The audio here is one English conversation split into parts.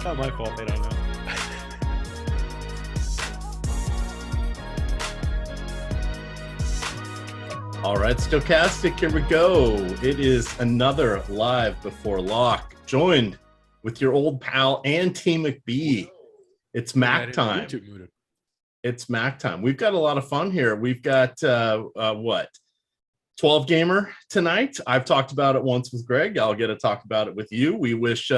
not my fault. They don't know. All right, Stokastic, here we go. It is another live before lock, joined with your old pal and Team McBee. It's Mac time. It's Mac time. We've got a lot of fun here. We've got 12 gamer tonight. I've talked about it once with Greg. I'll get to talk about it with you. We wish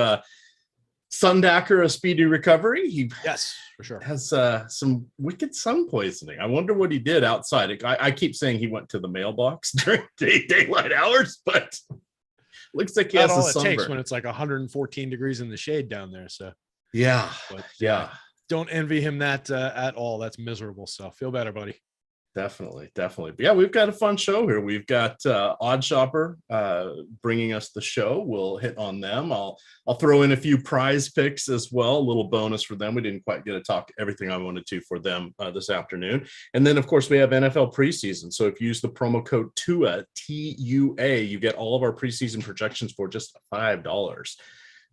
Sundacker a speedy recovery. Yes, for sure. Has some wicked sun poisoning. I wonder what he did outside. I keep saying he went to the mailbox during daylight hours, but looks like he has a sunburn. Takes when it's like 114 degrees in the shade down there. So yeah, don't envy him that at all. That's miserable. So feel better, buddy. Definitely. But yeah, we've got a fun show here. We've got Odd Shopper bringing us the show. We'll hit on them. I'll throw in a few prize picks as well, a little bonus for them. We didn't quite get to talk everything I wanted to for them this afternoon. And then, of course, we have NFL preseason. So if you use the promo code TUA, T-U-A, you get all of our preseason projections for just $5.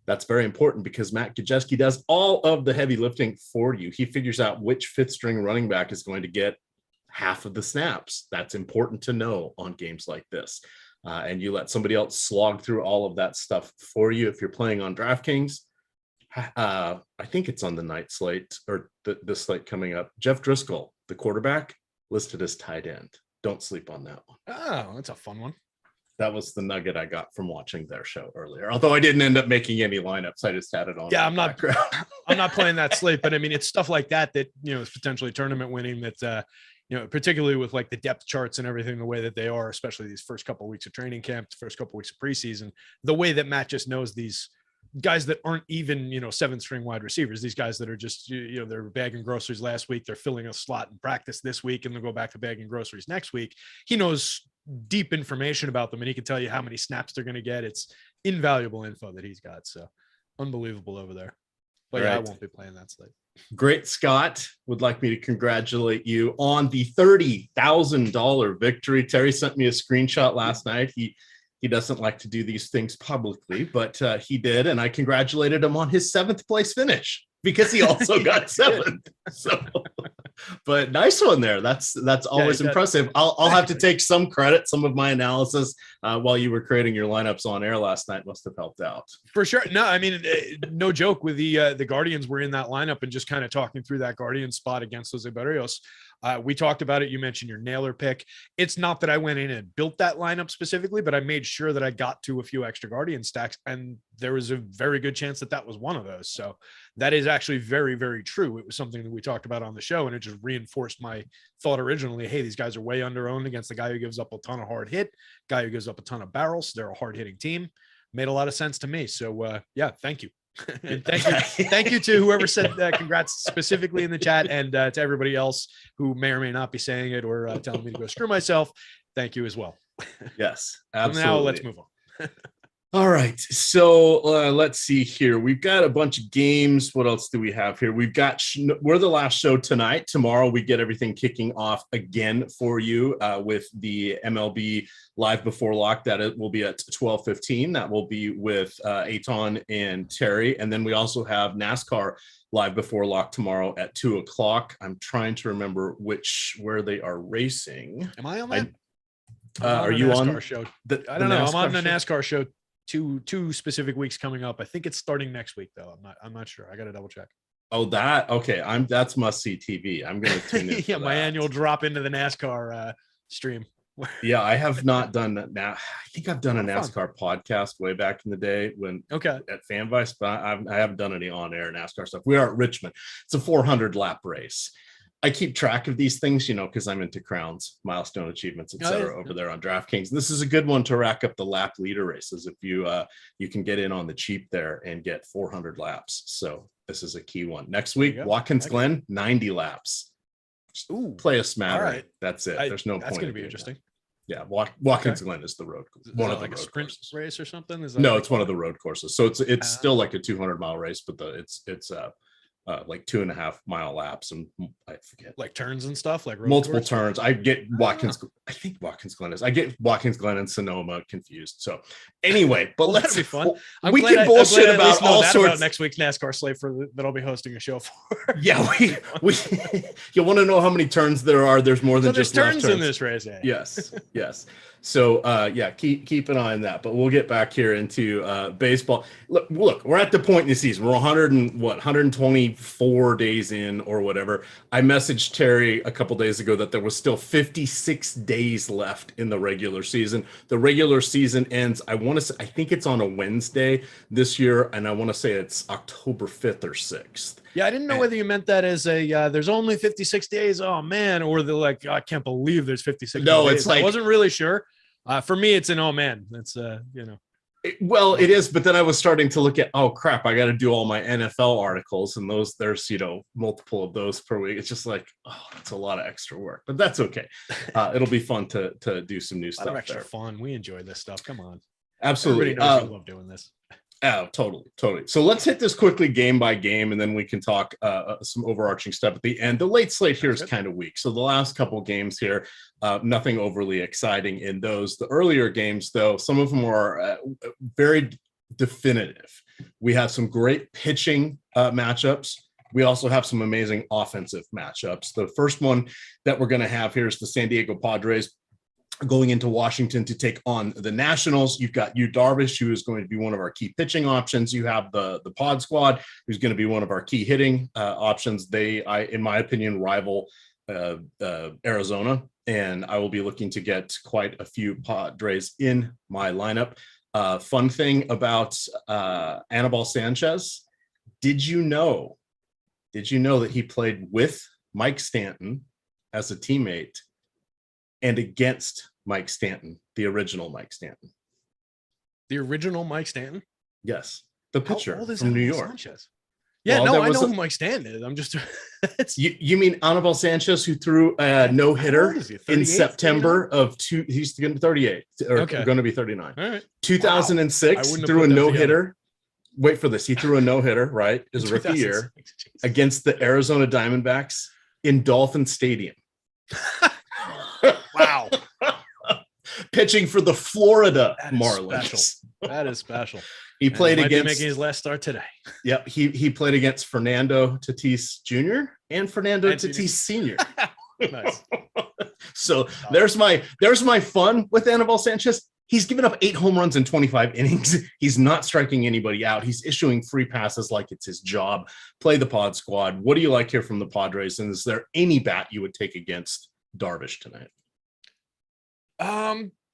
That's very important because Matt Gajewski does all of the heavy lifting for you. He figures out which fifth string running back is going to get half of the snaps. That's important to know on games like this. And you let somebody else slog through all of that stuff for you. If you're playing on DraftKings, I think it's on the night slate or the slate coming up. Jeff Driscoll, the quarterback, listed as tight end. Don't sleep on that one. Oh, that's a fun one. That was the nugget I got from watching their show earlier. Although I didn't end up making any lineups. I just had it on. Yeah, I'm not playing that slate, but I mean, it's stuff like that is potentially tournament winning that, particularly with like the depth charts and everything, the way that they are, especially these first couple of weeks of training camp, the first couple of weeks of preseason, the way that Matt just knows these guys that aren't even, seventh string wide receivers, these guys that are just, they're bagging groceries last week, they're filling a slot in practice this week, and they'll go back to bagging groceries next week. He knows deep information about them, and he can tell you how many snaps they're going to get. It's invaluable info that he's got. So unbelievable over there. But yeah, I won't be playing that slate. Great Scott would like me to congratulate you on the $30,000 victory. Terry sent me a screenshot last night. He doesn't like to do these things publicly, but he did, and I congratulated him on his 7th place finish because he also got 7th. So, but nice one there. That's always impressive. I'll have to take some credit. Some of my analysis while you were creating your lineups on air last night must have helped out. For sure. No, I mean, no joke. With the Guardians were in that lineup and just kind of talking through that Guardian spot against Jose Barrios. We talked about it. You mentioned your nailer pick. It's not that I went in and built that lineup specifically, but I made sure that I got to a few extra Guardian stacks, and there was a very good chance that was one of those. So that is actually very, very true. It was something that we talked about on the show, and it just reinforced my thought originally. Hey, these guys are way under-owned against the guy who gives up a ton of hard hit, guy who gives up a ton of barrels. They're a hard-hitting team. Made a lot of sense to me. So yeah, thank you. And thank you to whoever said congrats specifically in the chat, and to everybody else who may or may not be saying it or telling me to go screw myself. Thank you as well. Yes, absolutely. Now let's move on. All right, so let's see here. We've got a bunch of games. What else do we have here? We've got we're the last show tonight. Tomorrow we get everything kicking off again for you with the MLB Live Before Lock. That it will be at 12:15. That will be with Aton and Terry, and then we also have NASCAR Live Before Lock tomorrow at 2:00. I'm trying to remember where they are racing. Am I on that? Are you on the show? I don't know. I'm on the NASCAR show. Two specific weeks coming up. I think it's starting next week though. I'm not sure. I got to double check. Oh, okay. That's must see TV. I'm going to tune in. Yeah, my annual drop into the NASCAR stream. Yeah, I have not done that now. I think I've done a NASCAR podcast way back in the day at FanVice, but I haven't done any on-air NASCAR stuff. We are at Richmond. It's a 400 lap race. I keep track of these things, because I'm into crowns, milestone achievements, etc. over there on DraftKings. This is a good one to rack up the lap leader races if you can get in on the cheap there and get 400 laps. So this is a key one. Next week, Watkins Glen, 90 laps. Ooh, play a smatter. Right. That's it. There's no point. That's going to be interesting. Yeah, Watkins Glen is the road. One of the like road a sprint courses. race or something. No, it's one of the road courses. So it's still like a 200-mile race, but it's like 2.5 mile laps, and I forget, like turns and stuff, like multiple turns. I get Watkins. I think Watkins Glen is. I get Watkins Glen and Sonoma confused. So anyway, but well, that'll be fun. We can bullshit about all sorts. About next week's NASCAR slate that I'll be hosting a show for. Yeah, we you want to know how many turns there are? There's more than just turns in this race. Yeah. Yes. So yeah, keep an eye on that. But we'll get back here into baseball. Look, we're at the point in the season. We're 124 days in or whatever. I messaged Terry a couple days ago that there was still 56 days left in the regular season. The regular season ends, I think it's on a Wednesday this year, and I want to say it's October 5th or 6th. Yeah, I didn't know whether you meant that as a there's only 56 days. Oh man, or they're like, I can't believe there's 56 days. No, it's like, I wasn't really sure. For me, it's an oh man. It's well, it is, but then I was starting to look at, oh crap, I got to do all my NFL articles, and there's multiple of those per week. It's just like, oh, it's a lot of extra work, but that's okay. It'll be fun to do some new stuff. Extra fun. We enjoy this stuff. Come on, absolutely. Everybody knows we love doing this. Oh, totally. So let's hit this quickly game by game, and then we can talk some overarching stuff at the end. The late slate here is kind of weak. So the last couple games here, nothing overly exciting in those. The earlier games, though, some of them are very definitive. We have some great pitching matchups. We also have some amazing offensive matchups. The first one that we're going to have here is the San Diego Padres going into Washington to take on the Nationals. You've got Yu Darvish, who is going to be one of our key pitching options. You have the Pod Squad, who's going to be one of our key hitting options. They, in my opinion, rival Arizona, and I will be looking to get quite a few Padres in my lineup. Fun thing about Anibal Sanchez, did you know that he played with Mike Stanton as a teammate and against Mike Stanton, the original Mike Stanton? The original Mike Stanton? Yes. The pitcher from New York. Sanchez? Yeah, well, I know who Mike Stanton is. I'm just... you mean Anibal Sanchez, who threw a no-hitter in September of he's going to be 38, or going to be 39. All right. 2006, threw a no-hitter. Wait for this. He threw a no-hitter, right? His rookie year against the Arizona Diamondbacks in Dolphin Stadium. Wow. Pitching for the Florida Marlins. Special. That is special. He played against making his last start today. Yep. He played against Fernando Tatis Jr. and Fernando Tatis Sr. Nice. So there's my fun with Anibal Sanchez. He's given up 8 home runs in 25 innings. He's not striking anybody out. He's issuing free passes like it's his job. Play the Pod Squad. What do you like here from the Padres? And is there any bat you would take against Darvish tonight?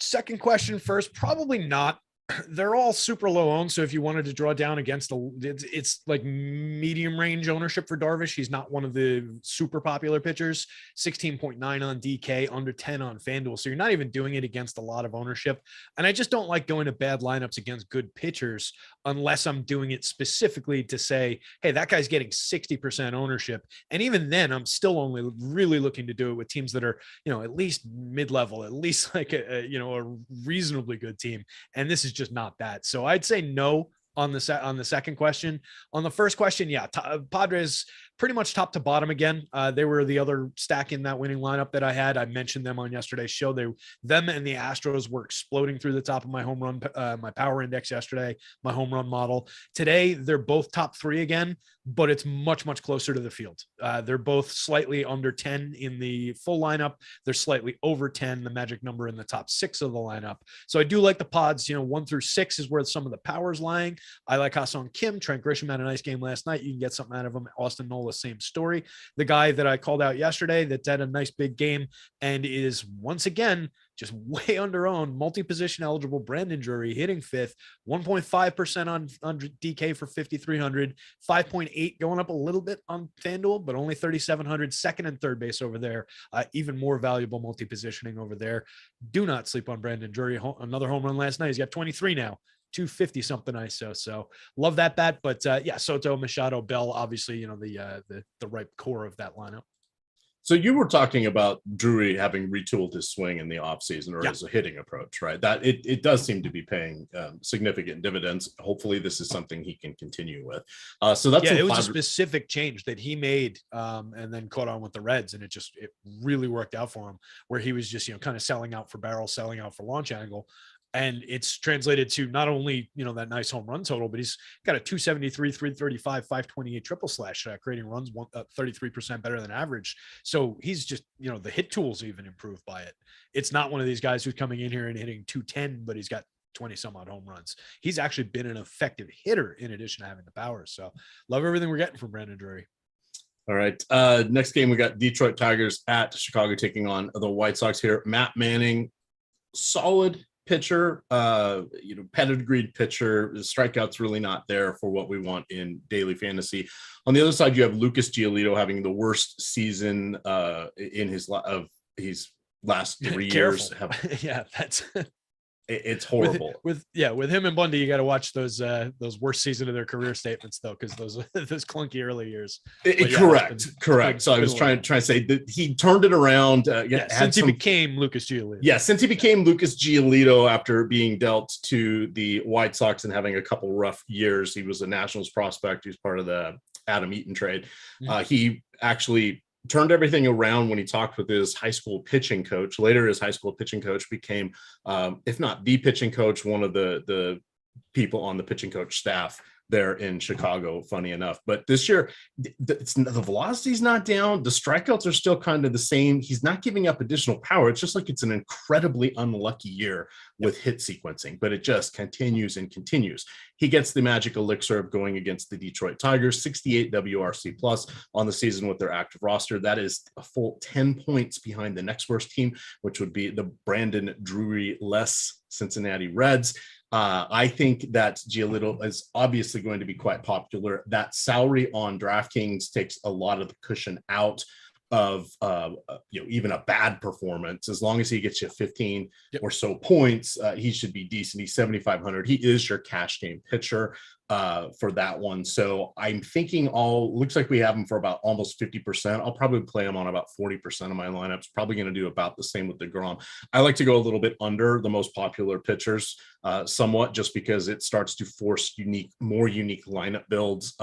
Second question first, probably not. They're all super low owned. So if you wanted to draw down against it's like medium range ownership for Darvish. He's not one of the super popular pitchers. 16.9 on DK, under 10 on FanDuel. So you're not even doing it against a lot of ownership. And I just don't like going to bad lineups against good pitchers unless I'm doing it specifically to say, hey, that guy's getting 60% ownership. And even then, I'm still only really looking to do it with teams that are, at least mid-level, at least like a reasonably good team. And this is just not that. So I'd say no on the second question. On the first question, yeah, Padres pretty much top to bottom again. They were the other stack in that winning lineup that I had. I mentioned them on yesterday's show. Them and the Astros were exploding through the top of my home run, my power index yesterday, my home run model. Today, they're both top 3 again, but it's much, much closer to the field. They're both slightly under 10 in the full lineup. They're slightly over 10, the magic number in the top 6 of the lineup. So I do like the Pods, 1 through 6 is where some of the power's lying. I like Ha-Seong Kim. Trent Grisham had a nice game last night. You can get something out of him. Austin Nola, same story. The guy that I called out yesterday that had a nice big game and is once again just way under-owned, multi-position eligible, Brandon Drury hitting 5th, 1.5% on DK for 5,300, 5.8 going up a little bit on FanDuel, but only 3,700, second and third base over there. Even more valuable multi-positioning over there. Do not sleep on Brandon Drury. Another home run last night. He's got 23 now. 250 something ISO. So love that bat. But yeah, Soto, Machado, Bell, obviously, the right core of that lineup. So you were talking about Drury having retooled his swing in the offseason or Yeah. as a hitting approach, right? That it does seem to be paying significant dividends. Hopefully this is something he can continue with. So that's it was a specific change that he made and then caught on with the Reds. And it really worked out for him, where he was just, kind of selling out for barrel, selling out for launch angle. And it's translated to not only, that nice home run total, but he's got a 273, 335, 528 triple slash, creating runs 33% better than average. So he's just, the hit tools even improved by it. It's not one of these guys who's coming in here and hitting 210, but he's got 20 some odd home runs. He's actually been an effective hitter in addition to having the power. So love everything we're getting from Brandon Drury. All right. Next game, we got Detroit Tigers at Chicago taking on the White Sox here. Matt Manning, solid pitcher, pedigreed pitcher. The strikeouts really not there for what we want in daily fantasy. On the other side, you have Lucas Giolito having the worst season in his last 3 years. Yeah, that's it's horrible. With him and Bundy, you got to watch those worst season of their career statements though, because those clunky early years. Correct. So I was trying to say that he turned it around. Since he became Lucas Giolito. Yeah, since he became Lucas Giolito after being dealt to the White Sox and having a couple rough years. He was a Nationals prospect. He was part of the Adam Eaton trade. Mm-hmm. He actually turned everything around when he talked with his high school pitching coach. Later, his high school pitching coach became, if not the pitching coach, one of the people on the pitching coach staff there in Chicago, funny enough. But this year, the velocity's not down. The strikeouts are still kind of the same. He's not giving up additional power. It's just like it's an incredibly unlucky year with hit sequencing, but it just continues and continues. He gets the magic elixir of going against the Detroit Tigers, 68 WRC plus on the season with their active roster. That is a full 10 points behind the next worst team, which would be the Brandon Drury-less Cincinnati Reds. I think that Giolito is obviously going to be quite popular. That salary on DraftKings takes a lot of the cushion out of even a bad performance. As long as he gets you 15 or so points, he should be decent. He's 7,500. He is your cash game pitcher for that one. So I'm thinking looks like we have him for about almost 50%. I'll probably play him on about 40% of my lineups. Probably going to do about the same with DeGrom. I like to go a little bit under the most popular pitchers somewhat, just because it starts to force more unique lineup builds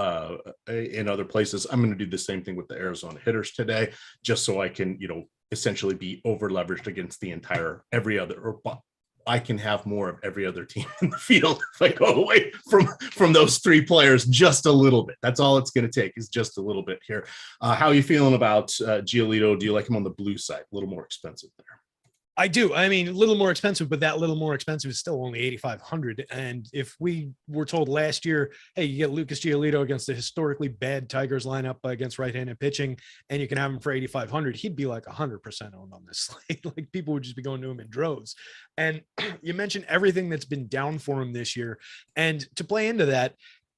in other places. I'm going to do the same thing with the Arizona hitters today, just so I can, essentially be over leveraged against the entire I can have more of every other team in the field if I go away from those three players just a little bit. That's all it's going to take, is just a little bit here. How are you feeling about Giolito? Do you like him on the blue side? A little more expensive there. I do. I mean, a little more expensive, but that little more expensive is still only 8,500. And if we were told last year, hey, you get Lucas Giolito against the historically bad Tigers lineup against right-handed pitching, and you can have him for 8,500, he'd be like 100% owned on this slate. Like, people would just be going to him in droves. And you mentioned everything that's been down for him this year. And to play into that,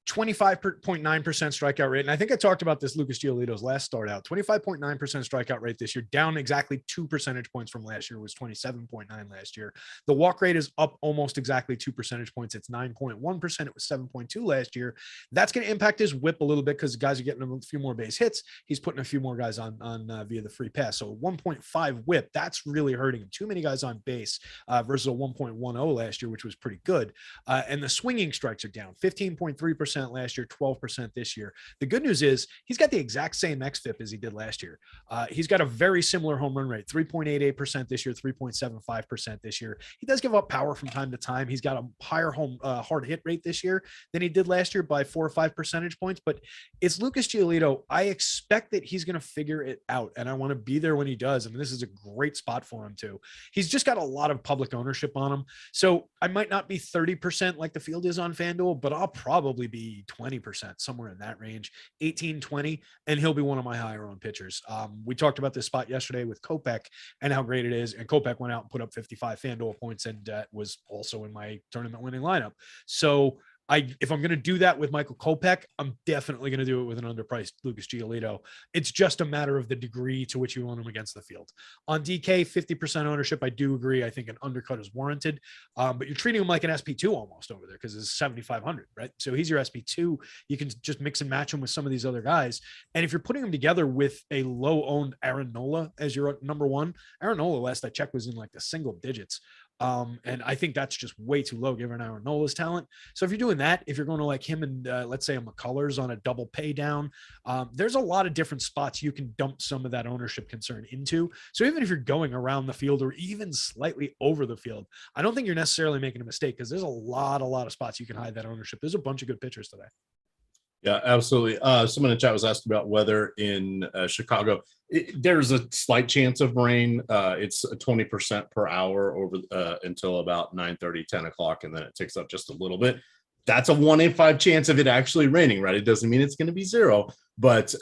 25.9% strikeout rate. And I think I talked about this Lucas Giolito's last start out. 25.9% strikeout rate this year, down exactly 2 percentage points from last year. It was 27.9 last year. The walk rate is up almost exactly 2 percentage points. It's 9.1%. It was 7.2 last year. That's going to impact his whip a little bit because guys are getting a few more base hits. He's putting a few more guys on via the free pass. So 1.5 whip, that's really hurting him. Too many guys on base versus a 1.10 last year, which was pretty good. And the swinging strikes are down 15.3% last year, 12% this year. The good news is he's got the exact same xFIP as he did last year. He's got a very similar home run rate, 3.88% this year, 3.75% this year. He does give up power from time to time. He's got a higher hard hit rate this year than he did last year by 4 or 5 percentage points, but it's Lucas Giolito. I expect that he's going to figure it out, and I want to be there when he does. I mean, this is a great spot for him too. He's just got a lot of public ownership on him. So I might not be 30% like the field is on FanDuel, but I'll probably be 20%, somewhere in that range, 18, 20, and he'll be one of my higher owned pitchers. We talked about this spot yesterday with Kopech and how great it is. And Kopech went out and put up 55 FanDuel points and was also in my tournament winning lineup. So If I'm going to do that with Michael Kopech, I'm definitely going to do it with an underpriced Lucas Giolito. It's just a matter of the degree to which you want him against the field. On DK, 50% ownership, I do agree. I think an undercut is warranted, but you're treating him like an SP2 almost over there because it's 7,500, right? So he's your SP2. You can just mix and match him with some of these other guys. And if you're putting him together with a low-owned Aaron Nola as your number one, Aaron Nola, last I checked, was in like the single digits. And I think that's just way too low given Aaron Nola's talent. So if you're doing that, if you're going to like him and let's say a McCullers on a double pay down, there's a lot of different spots you can dump some of that ownership concern into. So even if you're going around the field or even slightly over the field, I don't think you're necessarily making a mistake because there's a lot of spots you can hide that ownership. There's a bunch of good pitchers today. Yeah, absolutely. Someone in chat was asked about weather in Chicago. There's a slight chance of rain. It's 20% per hour over until about 9:30, 10 o'clock, and then it ticks up just a little bit. That's a 1 in 5 chance of it actually raining, right? It doesn't mean it's going to be 0, but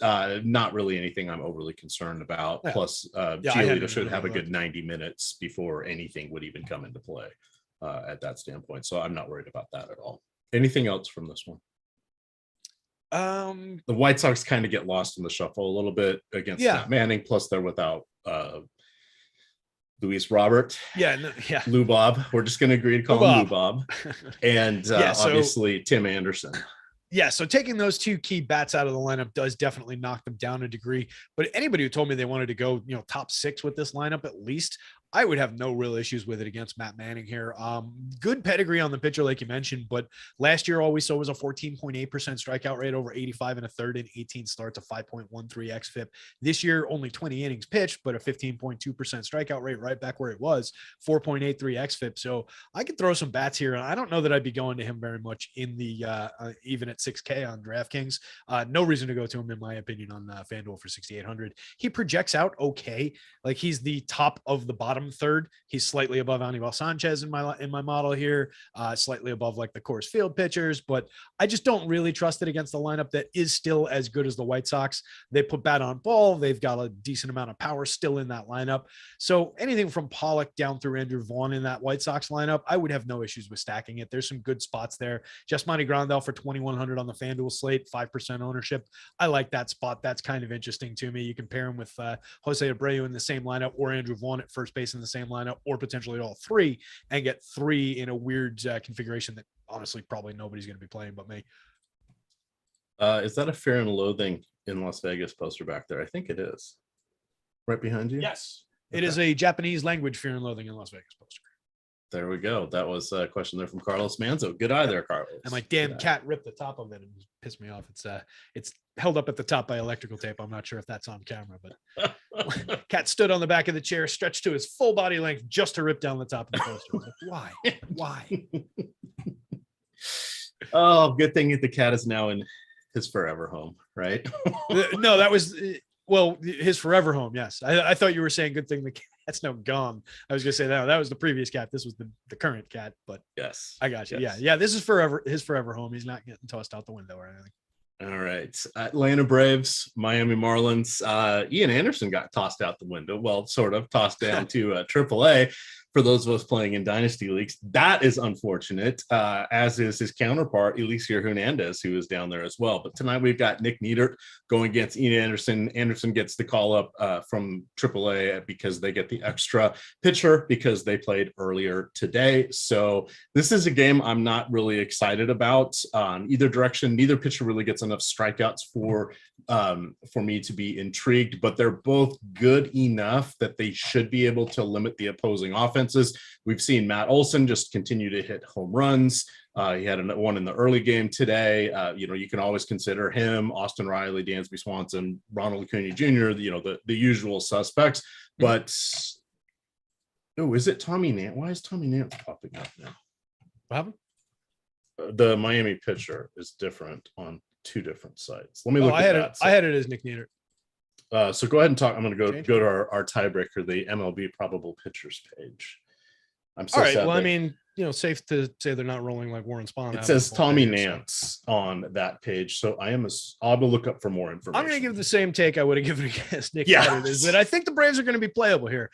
not really anything I'm overly concerned about. Yeah. Plus, Giolito should have a good 90 minutes before anything would even come into play at that standpoint. So I'm not worried about that at all. Anything else from this one? The White Sox kind of get lost in the shuffle a little bit against Matt Manning. Plus, they're without Luis Robert. Lou Bob. We're just going to agree to call him Lou Bob. And obviously Tim Anderson. Yeah, so taking those two key bats out of the lineup does definitely knock them down a degree. But anybody who told me they wanted to go, top 6 with this lineup at least, I would have no real issues with it against Matt Manning here. Good pedigree on the pitcher, like you mentioned, but last year all we saw was a 14.8% strikeout rate over 85 and a third in 18 starts, a 5.13 xFIP. This year, only 20 innings pitched, but a 15.2% strikeout rate, right back where it was, 4.83 xFIP. So I could throw some bats here, and I don't know that I'd be going to him very much in the even at 6K on DraftKings. No reason to go to him, in my opinion, on FanDuel for 6,800. He projects out okay, like he's the top of the bottom third. He's slightly above Anibal Sanchez in my model here, slightly above like the Coors Field pitchers, but I just don't really trust it against the lineup that is still as good as the White Sox. They put bat on ball. They've got a decent amount of power still in that lineup. So anything from Pollock down through Andrew Vaughn in that White Sox lineup, I would have no issues with stacking it. There's some good spots there. Jasmani Grandal for 2,100 on the FanDuel slate, 5% ownership. I like that spot. That's kind of interesting to me. You can pair him with Jose Abreu in the same lineup or Andrew Vaughn at first base in the same lineup, or potentially all 3 and get 3 in a weird configuration that honestly probably nobody's going to be playing but me. Is that a Fear and Loathing in Las Vegas poster back there? I think it is. Right behind you? Yes. Okay. It is a Japanese language Fear and Loathing in Las Vegas poster. There we go. That was a question there from Carlos Manzo. Good eye there, Carlos. And my damn cat ripped the top of it and pissed me off. It's held up at the top by electrical tape. I'm not sure if that's on camera, but cat stood on the back of the chair, stretched to his full body length just to rip down the top of the poster. Like, why? Oh, good thing that the cat is now in his forever home, right? No, that was his forever home. Yes, I thought you were saying good thing the cat's now gone. I was gonna say that was the previous cat. This was the current cat, but yes, I got you. Yes. Yeah. This is his forever home. He's not getting tossed out the window or anything. All right. Atlanta Braves, Miami Marlins. Ian Anderson got tossed out the window. Well, sort of tossed down to AAA. For those of us playing in dynasty leagues, that is unfortunate, as is his counterpart, Eliezer Hernandez, who is down there as well. But tonight we've got Nick Neidert going against Ian Anderson. Anderson gets the call up from AAA because they get the extra pitcher because they played earlier today. So this is a game I'm not really excited about either direction. Neither pitcher really gets enough strikeouts for me to be intrigued, but they're both good enough that they should be able to limit the opposing offenses. We've seen Matt Olson just continue to hit home runs. He had one in the early game today. You can always consider him, Austin Riley, Dansby Swanson, Ronald Acuna Jr., the usual suspects. But, is it Tommy Nance? Why is Tommy Nance popping up now? What happened? The Miami pitcher is different on 2 different sites. Let me look at that. I had it as Nick Neidert. So go ahead and talk. I'm going to go to our tiebreaker, the MLB probable pitchers page. I'm so all right. sad. Well, I mean, safe to say they're not rolling like Warren Spahn. It says Tommy Nance on that page, so I'll be look up for more information. I'm going to give the same take I would have given against Nick. Yeah, is that I think the Braves are going to be playable here.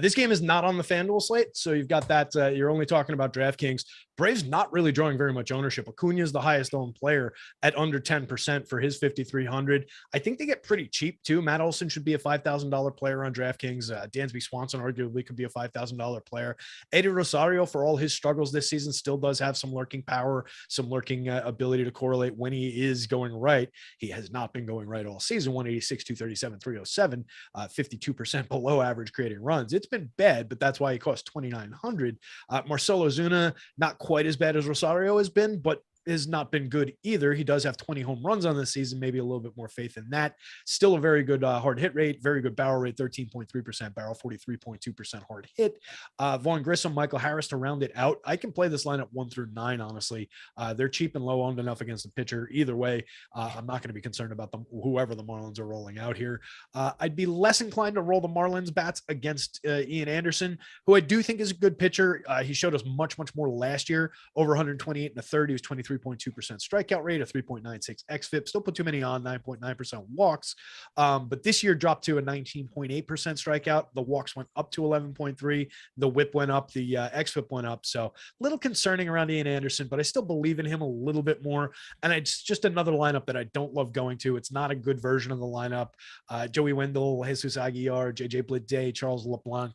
This game is not on the FanDuel slate, so you've got that. You're only talking about DraftKings. Braves not really drawing very much ownership. Acuna is the highest owned player at under 10% for his 5,300. I think they get pretty cheap too. Matt Olson should be a $5,000 player on DraftKings. Dansby Swanson arguably could be a $5,000 player. Eddie Rosario, for all his struggles this season, still does have some lurking power, some lurking ability to correlate when he is going right. He has not been going right all season. 186, 237, 307, 52% below average creating runs. It's been bad, but that's why he cost 2,900. Marcelo Zuna, not quite as bad as Rosario has been, but has not been good either. He does have 20 home runs on this season, maybe a little bit more faith in that. Still a very good hard hit rate, very good barrel rate, 13.3% barrel, 43.2% hard hit. Vaughn Grissom, Michael Harris to round it out. I can play this lineup 1 through 9, honestly. They're cheap and low owned enough against the pitcher. Either way, I'm not going to be concerned about them, whoever the Marlins are rolling out here. I'd be less inclined to roll the Marlins bats against Ian Anderson, who I do think is a good pitcher. He showed us much, much more last year, over 128 and a third. He was 23.2% strikeout rate, a 3.96 xFIP. Still put too many on, 9.9% walks. But this year dropped to a 19.8% strikeout. The walks went up to 11.3. The whip went up. The xFIP went up. So a little concerning around Ian Anderson, but I still believe in him a little bit more. And it's just another lineup that I don't love going to. It's not a good version of the lineup. Joey Wendell, Jesus Aguilar, JJ Bleday, Charles LeBlanc,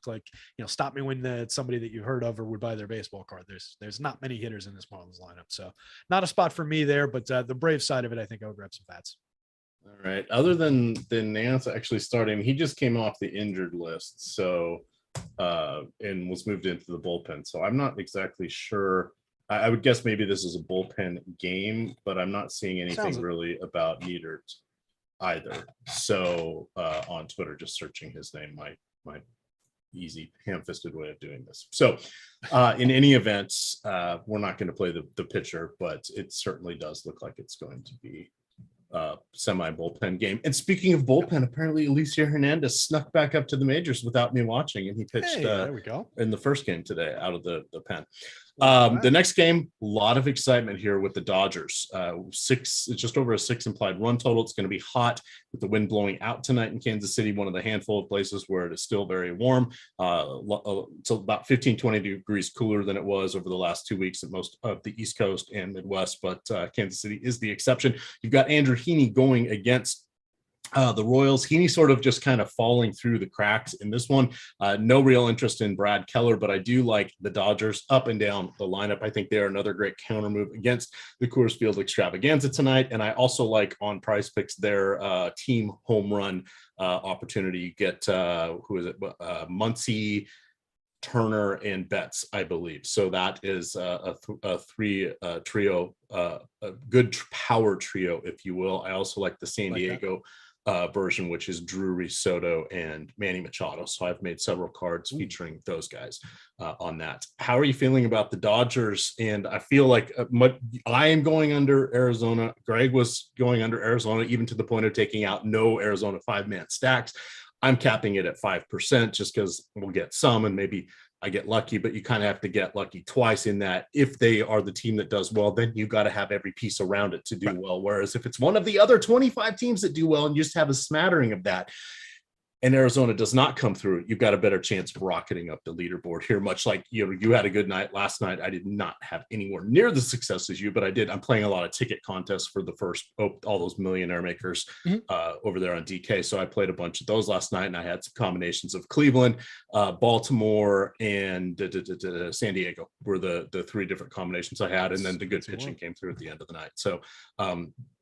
stop me when it's somebody that you've heard of or would buy their baseball card. There's not many hitters in this Marlins lineup. So not a spot for me there, but the Brave side of it, I think I'll grab some bats. All right. Other than Nance actually starting, he just came off the injured list, so and was moved into the bullpen. So I'm not exactly sure. I would guess maybe this is a bullpen game, but I'm not seeing anything really about Niedert either. So on Twitter, just searching his name might easy ham-fisted way of doing this. So in any event, we're not going to play the pitcher, but it certainly does look like it's going to be semi bullpen game. And speaking of bullpen, apparently Alicia Hernandez snuck back up to the majors without me watching, and he pitched there we go. in the first game today out of the pen. The next game, a lot of excitement here with the Dodgers. Just over a 6 implied run total. It's going to be hot with the wind blowing out tonight in Kansas City, one of the handful of places where it is still very warm. It's about 15-20 degrees cooler than it was over the last 2 weeks at most of the East Coast and Midwest, but Kansas City is the exception. You've got Andrew Heaney going against the Royals. Heaney sort of just kind of falling through the cracks in this one. No real interest in Brad Keller, but I do like the Dodgers up and down the lineup. I think they're another great counter move against the Coors Field extravaganza tonight. And I also like on Prize Picks their team home run opportunity. You get Muncy, Turner, and Betts, I believe. So that is a three trio, a good power trio, if you will. I also like the San Diego version, which is Drury, Soto, and Manny Machado. So I've made several cards featuring those guys on that. How are you feeling about the Dodgers? And I feel like I am going under Arizona. Greg was going under Arizona, even to the point of taking out no Arizona 5-man stacks. I'm capping it at 5% just because we'll get some and maybe I get lucky, but you kind of have to get lucky twice in that if they are the team that does well, then you got to have every piece around it to do well. Whereas if it's one of the other 25 teams that do well and you just have a smattering of that, and Arizona does not come through, you've got a better chance of rocketing up the leaderboard here, much like you had a good night last night. I did not have anywhere near the success as you, but I did. I'm playing a lot of ticket contests for the first, all those millionaire makers over there on DK. So I played a bunch of those last night, and I had some combinations of Cleveland, Baltimore, and San Diego were the three different combinations I had. And then the good pitching came through at the end of the night. So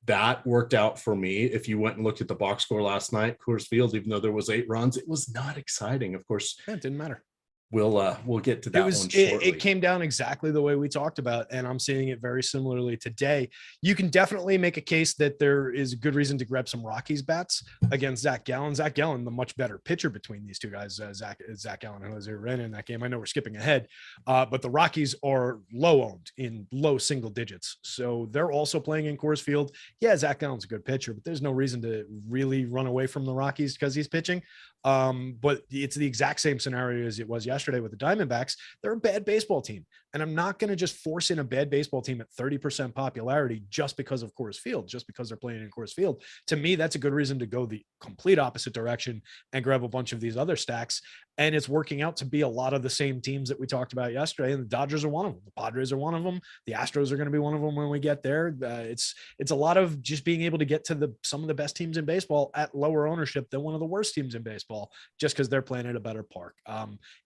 that worked out for me. If you went and looked at the box score last night, Coors Field, even though there was 8 runs, it was not exciting. Of course, it didn't matter. We'll get to that one shortly. It came down exactly the way we talked about, and I'm seeing it very similarly today. You can definitely make a case that there is a good reason to grab some Rockies bats against Zach Gallen. Zach Gallen, the much better pitcher between these two guys, Zach Gallen and Jose Urena in that game. I know we're skipping ahead, but the Rockies are low owned in low single digits, so they're also playing in Coors Field. Yeah, Zach Gallen's a good pitcher, but there's no reason to really run away from the Rockies because he's pitching. But it's the exact same scenario as it was yesterday with the Diamondbacks. They're a bad baseball team, And I'm not going to just force in a bad baseball team at 30% popularity just because of Coors Field, just because they're playing in Coors Field. To me, that's a good reason to go the complete opposite direction and grab a bunch of these other stacks. And it's working out to be a lot of the same teams that we talked about yesterday. And the Dodgers are one of them. The Padres are one of them. The Astros are going to be one of them when we get there. It's a lot of just being able to get to some of the best teams in baseball at lower ownership than one of the worst teams in baseball, just because they're playing at a better park.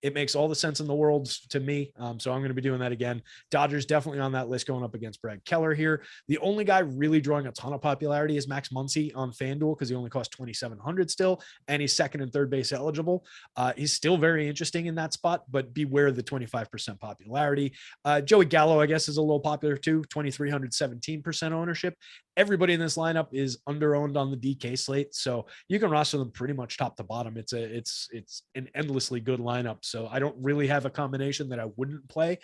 It makes all the sense in the world to me. So I'm going to be doing that again. Dodgers definitely on that list going up against Brad Keller here. The only guy really drawing a ton of popularity is Max Muncy on FanDuel because he only costs $2,700 still, and he's second and third base eligible. He's still very interesting in that spot, but beware the 25% popularity. Joey Gallo, I guess, is a little popular too. 2,300, 17% ownership. Everybody in this lineup is under-owned on the DK slate, so you can roster them pretty much top to bottom. It's an endlessly good lineup, so I don't really have a combination that I wouldn't play.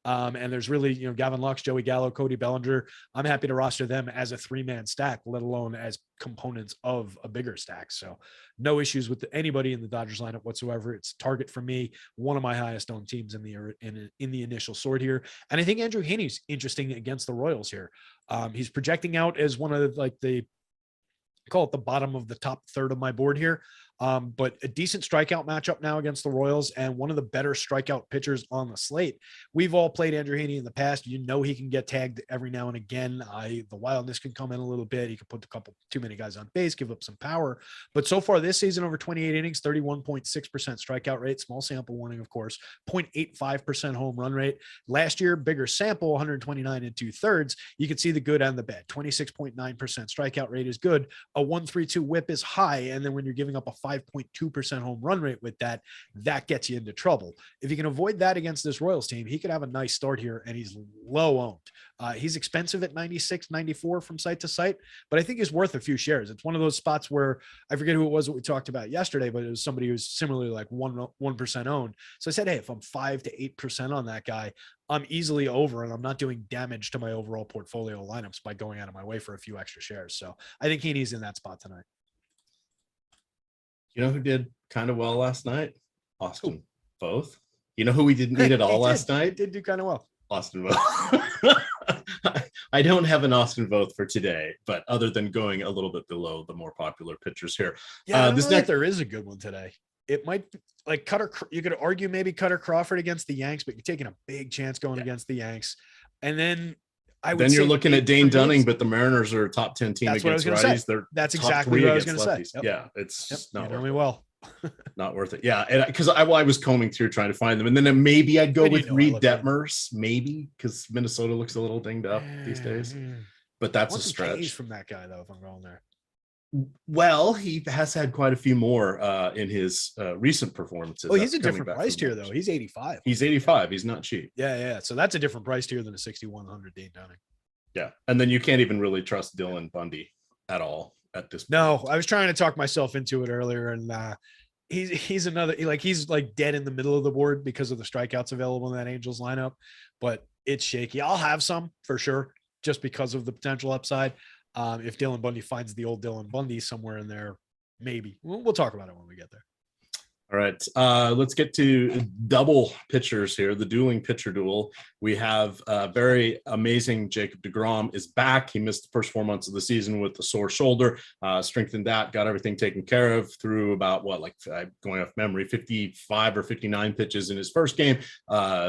And there's really, Gavin Lux, Joey Gallo, Cody Bellinger. I'm happy to roster them as a 3-man stack, let alone as components of a bigger stack. So no issues with anybody in the Dodgers lineup whatsoever. It's target for me, one of my highest owned teams in the initial sort here. And I think Andrew Heaney's interesting against the Royals here. He's projecting out as one of the call it the bottom of the top third of my board here. But a decent strikeout matchup now against the Royals and one of the better strikeout pitchers on the slate. We've all played Andrew Heaney in the past. He can get tagged every now and again. The wildness can come in a little bit. He can put too many guys on base, give up some power. But so far this season, over 28 innings, 31.6% strikeout rate, small sample warning, of course, 0.85% home run rate. Last year, bigger sample, 129 and 2/3. You can see the good and the bad. 26.9% strikeout rate is good. A 1.32 whip is high. And then when you're giving up a 5.2% home run rate with that gets you into trouble. If you can avoid that against this Royals team, he could have a nice start here, and he's low owned. He's expensive at 96, 94 from site to site, but I think he's worth a few shares. It's one of those spots where I forget who it was that we talked about yesterday, but it was somebody who's similarly like 1% owned. So I said, hey, if I'm 5 to 8% on that guy, I'm easily over, and I'm not doing damage to my overall portfolio lineups by going out of my way for a few extra shares. So I think Heaney's in that spot tonight. You know who did kind of well last night? Austin Voth. You know who we didn't need at all last night? He did do kind of well. Austin Voth. I don't have an Austin Voth for today, but other than going a little bit below the more popular pitchers here. Yeah, there is a good one today. It might be like Cutter. You could argue maybe Cutter Crawford against the Yanks, but you're taking a big chance going against the Yanks. And then you're looking at Dane Dunning, but the Mariners are a top 10 team against righties. That's exactly what I was going to say. Yep. Yeah, it's not really well. Not worth it. Yeah, and because I was combing through trying to find them, and then maybe I'd go with Reed Detmers, maybe because Minnesota looks a little dinged up these days. But that's a stretch from that guy, though. If I'm going there. Well, he has had quite a few more in his recent performances. Well, he's a different price tier, though. He's 85. He's 85. He's not cheap. Yeah. So that's a different price tier than a 6,100 Dane Dunning. Yeah, and then you can't even really trust Dylan Bundy at all at this point. No, I was trying to talk myself into it earlier, and he's another he's like dead in the middle of the board because of the strikeouts available in that Angels lineup, but it's shaky. I'll have some for sure just because of the potential upside. If Dylan Bundy finds the old Dylan Bundy somewhere in there, maybe we'll talk about it when we get there. All right, let's get to double pitchers here, the dueling pitcher duel. We have very amazing Jacob deGrom is back. He missed the first 4 months of the season with a sore shoulder, strengthened that, got everything taken care of through about going off memory, 55 or 59 pitches in his first game,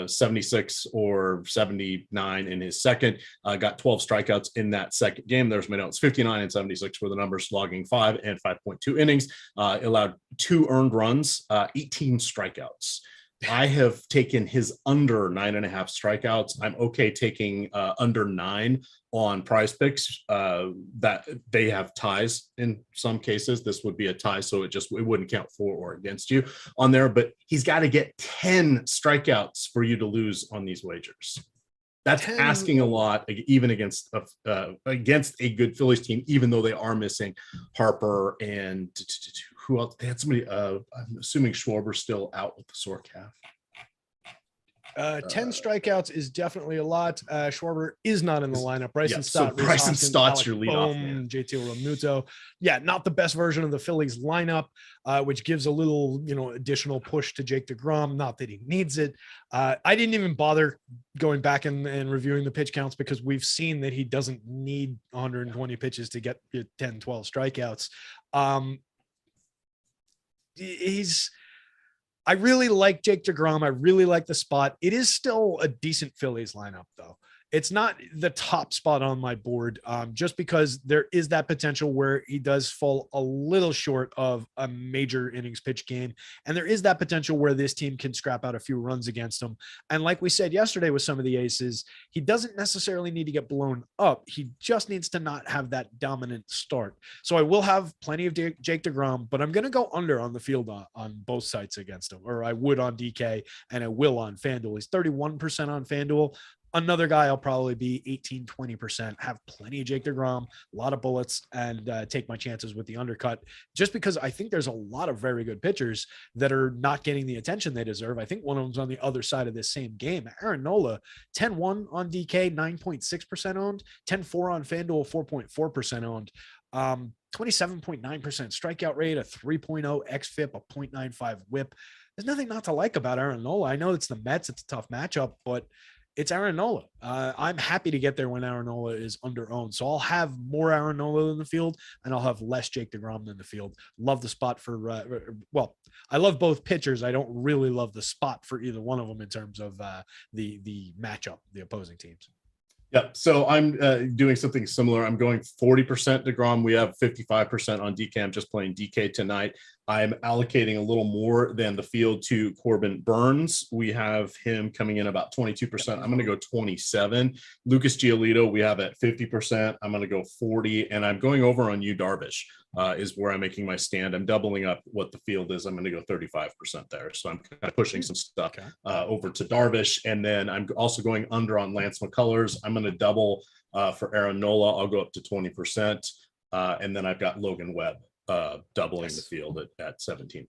76 or 79 in his second, got 12 strikeouts in that second game. There's my notes, 59 and 76 were the numbers, logging 5 and 5.2 innings, allowed 2 earned runs, 18 strikeouts. I have taken his under 9.5 strikeouts. I'm okay taking under 9 on Prize Picks. That they have ties in some cases. This would be a tie, so it wouldn't count for or against you on there. But he's got to get 10 strikeouts for you to lose on these wagers. That's asking a lot, even against a good Phillies team, even though they are missing Harper and who else? They had somebody. I'm assuming Schwarber's still out with the sore calf. 10 strikeouts is definitely a lot. Schwarber is not in the lineup. Bryson Stott, so Bryson Stott's your leadoff man. JT Realmuto. Yeah, not the best version of the Phillies lineup, which gives a little, additional push to Jake DeGrom. Not that he needs it. I didn't even bother going back and reviewing the pitch counts because we've seen that he doesn't need 120 pitches to get 10, 12 strikeouts. I really like Jake DeGrom. I really like the spot. It is still a decent Phillies lineup, though. It's not the top spot on my board, just because there is that potential where he does fall a little short of a major innings pitch game. And there is that potential where this team can scrap out a few runs against him. And like we said yesterday with some of the aces, he doesn't necessarily need to get blown up. He just needs to not have that dominant start. So I will have plenty of Jake DeGrom, but I'm going to go under on the field on both sites against him, or I would on DK and I will on FanDuel. He's 31% on FanDuel. Another guy, I'll probably be 18, 20%, have plenty of Jake DeGrom, a lot of bullets, and take my chances with the undercut, just because I think there's a lot of very good pitchers that are not getting the attention they deserve. I think one of them's on the other side of this same game. Aaron Nola, 10-1 on DK, 9.6% owned, 10-4 on FanDuel, 4.4% owned. 27.9% strikeout rate, a 3.0 xFIP, a 0.95 whip. There's nothing not to like about Aaron Nola. I know it's the Mets. It's a tough matchup, but it's Aaron Nola. I'm happy to get there when Aaron Nola is under owned. So I'll have more Aaron Nola in the field and I'll have less Jake DeGrom in the field. Love the spot for, I love both pitchers. I don't really love the spot for either one of them in terms of the matchup, the opposing teams. Yeah, so I'm doing something similar. I'm going 40% DeGrom. We have 55% on DK. I'm just playing DK tonight. I'm allocating a little more than the field to Corbin Burns. We have him coming in about 22%. I'm going to go 27. Lucas Giolito, we have at 50%. I'm going to go 40. And I'm going over on Yu Darvish is where I'm making my stand. I'm doubling up what the field is. I'm going to go 35% there. So I'm kind of pushing some stuff over to Darvish. And then I'm also going under on Lance McCullers. I'm going to double for Aaron Nola. I'll go up to 20%. And then I've got Logan Webb doubling the field at 17%.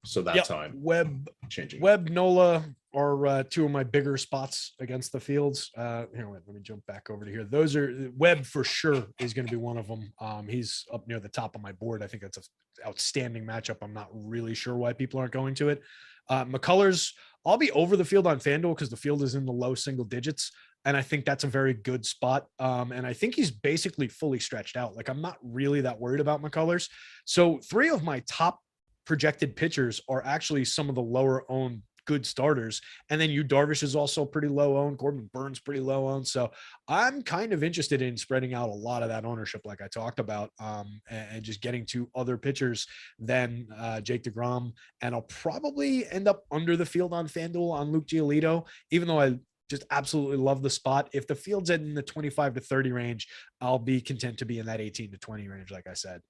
So that's how I'm changing. Webb, Nola are two of my bigger spots against the fields. Let me jump back over to here. Those are Webb for sure is going to be one of them. He's up near the top of my board. I think that's an outstanding matchup. I'm not really sure why people aren't going to it. McCullers, I'll be over the field on FanDuel because the field is in the low single digits. And I think that's a very good spot. And I think he's basically fully stretched out. Like, I'm not really that worried about McCullers. So 3 of my top projected pitchers are actually some of the lower owned good starters. And then Yu Darvish is also pretty low owned. Corbin Burns pretty low owned. So I'm kind of interested in spreading out a lot of that ownership, like I talked about, and just getting to other pitchers than Jake DeGrom. And I'll probably end up under the field on FanDuel on Luke Giolito, even though I just absolutely love the spot. If the field's in the 25 to 30 range, I'll be content to be in that 18 to 20 range, like I said.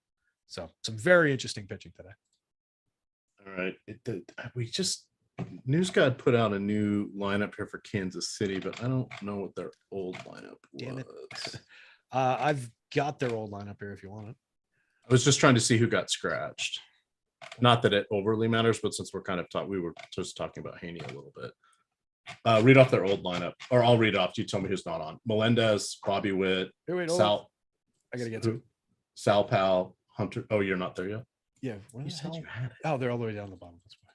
So some very interesting pitching today. All right. News God put out a new lineup here for Kansas City, but I don't know what their old lineup was. Damn it. I've got their old lineup here if you want it. I was just trying to see who got scratched. Not that it overly matters, but since we were just talking about Haney a little bit. Read off their old lineup, or I'll read it off. You tell me who's not on. Melendez, Bobby Witt, Sal. I gotta get to it. Sal Pal, Hunter. Oh, you're not there yet? Yeah. You said you had it. Oh, they're all the way down the bottom. That's why.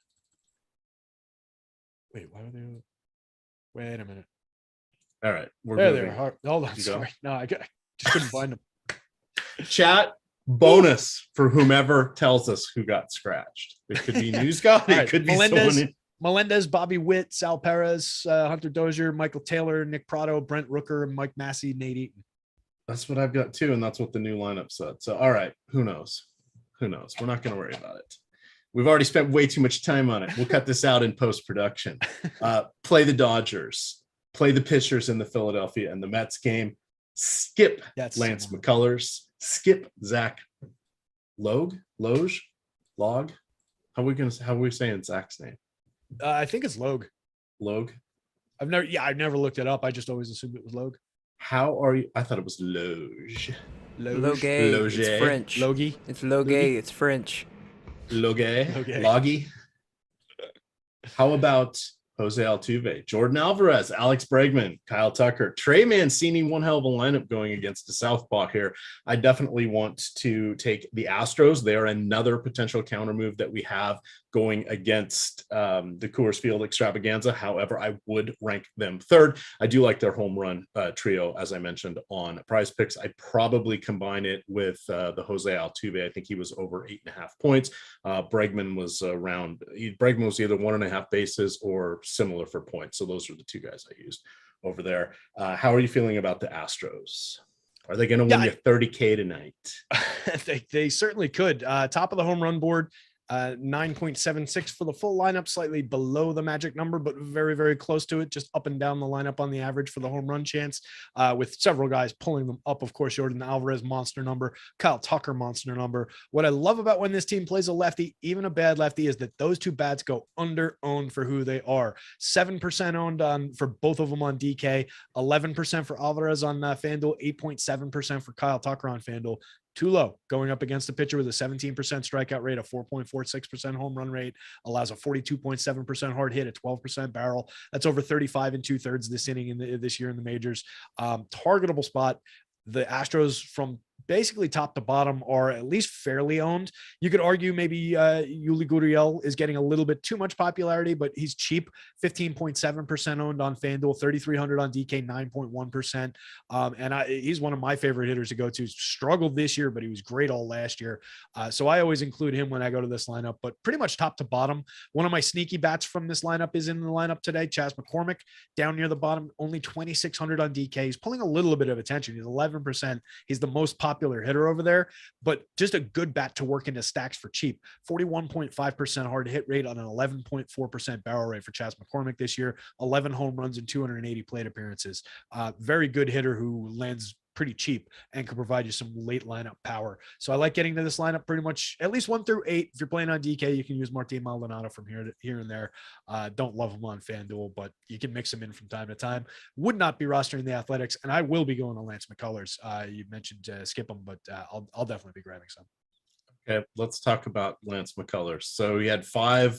Wait, why are they? Wait a minute. All right. There they are. Hold on. Sorry. No, I just couldn't find them. Chat bonus for whomever tells us who got scratched. It could be News Guy. It could be someone. Melendez, Bobby Witt, Sal Perez, Hunter Dozier, Michael Taylor, Nick Prado, Brent Rooker, Mike Massey, Nate Eaton. That's what I've got too, and that's what the new lineup said. So, all right, who knows? Who knows? We're not going to worry about it. We've already spent way too much time on it. We'll cut this out in post-production. Play the Dodgers. Play the pitchers in the Philadelphia and the Mets game. Skip Lance McCullers. Skip Zach Logue. How are we saying Zach's name? I think it's Logue. I've never looked it up. I just always assumed it was Logue. How are you? I thought it was Loge. Loge. It's French. Logie. It's Loge. It's French. Logie. How about Jose Altuve, Jordan Alvarez, Alex Bregman, Kyle Tucker, Trey Mancini. One hell of a lineup going against the Southpaw here. I definitely want to take the Astros. They are another potential counter move that we have going against the Coors Field extravaganza. However, I would rank them third. I do like their home run trio, as I mentioned on Prize Picks. I probably combine it with the Jose Altuve. I think he was over 8.5 points. Bregman was Bregman was either 1.5 bases or similar for points. So those are the two guys I used over there. How are you feeling about the Astros? Are they going to win you 30K tonight? They certainly could. Top of the home run board. 9.76 for the full lineup, slightly below the magic number, but very, very close to it, just up and down the lineup on the average for the home run chance, with several guys pulling them up. Of course, Jordan Alvarez, monster number, Kyle Tucker, monster number. What I love about when this team plays a lefty, even a bad lefty, is that those two bats go under owned for who they are. 7% owned for both of them on DK, 11% for Alvarez on FanDuel, 8.7% for Kyle Tucker on FanDuel. Too low going up against a pitcher with a 17% strikeout rate, a 4.46% home run rate, allows a 42.7% hard hit, a 12% barrel. That's over 35 2/3 this inning this year in the majors. Targetable spot. The Astros from basically top to bottom are at least fairly owned. You could argue maybe Yuli Gurriel is getting a little bit too much popularity, but he's cheap, 15.7% owned on FanDuel, 3,300 on DK, 9.1%. And he's one of my favorite hitters to go to. Struggled this year, but he was great all last year. So I always include him when I go to this lineup, but pretty much top to bottom. One of my sneaky bats from this lineup is in the lineup today, Chas McCormick, down near the bottom, only 2,600 on DK. He's pulling a little bit of attention. He's 11%. He's the most popular hitter over there, but just a good bat to work into stacks for cheap. 41.5% hard hit rate on an 11.4% barrel rate for Chas McCormick this year, 11 home runs and 280 plate appearances. Very good hitter who lands pretty cheap and can provide you some late lineup power. So I like getting to this lineup pretty much at least 1 through 8. If you're playing on DK, you can use Martin Maldonado from here and there. Don't love him on FanDuel, but you can mix him in from time to time. Would not be rostering the Athletics, and I will be going to Lance McCullers. You mentioned skip him, but I'll definitely be grabbing some. Okay, let's talk about Lance McCullers. So he had 4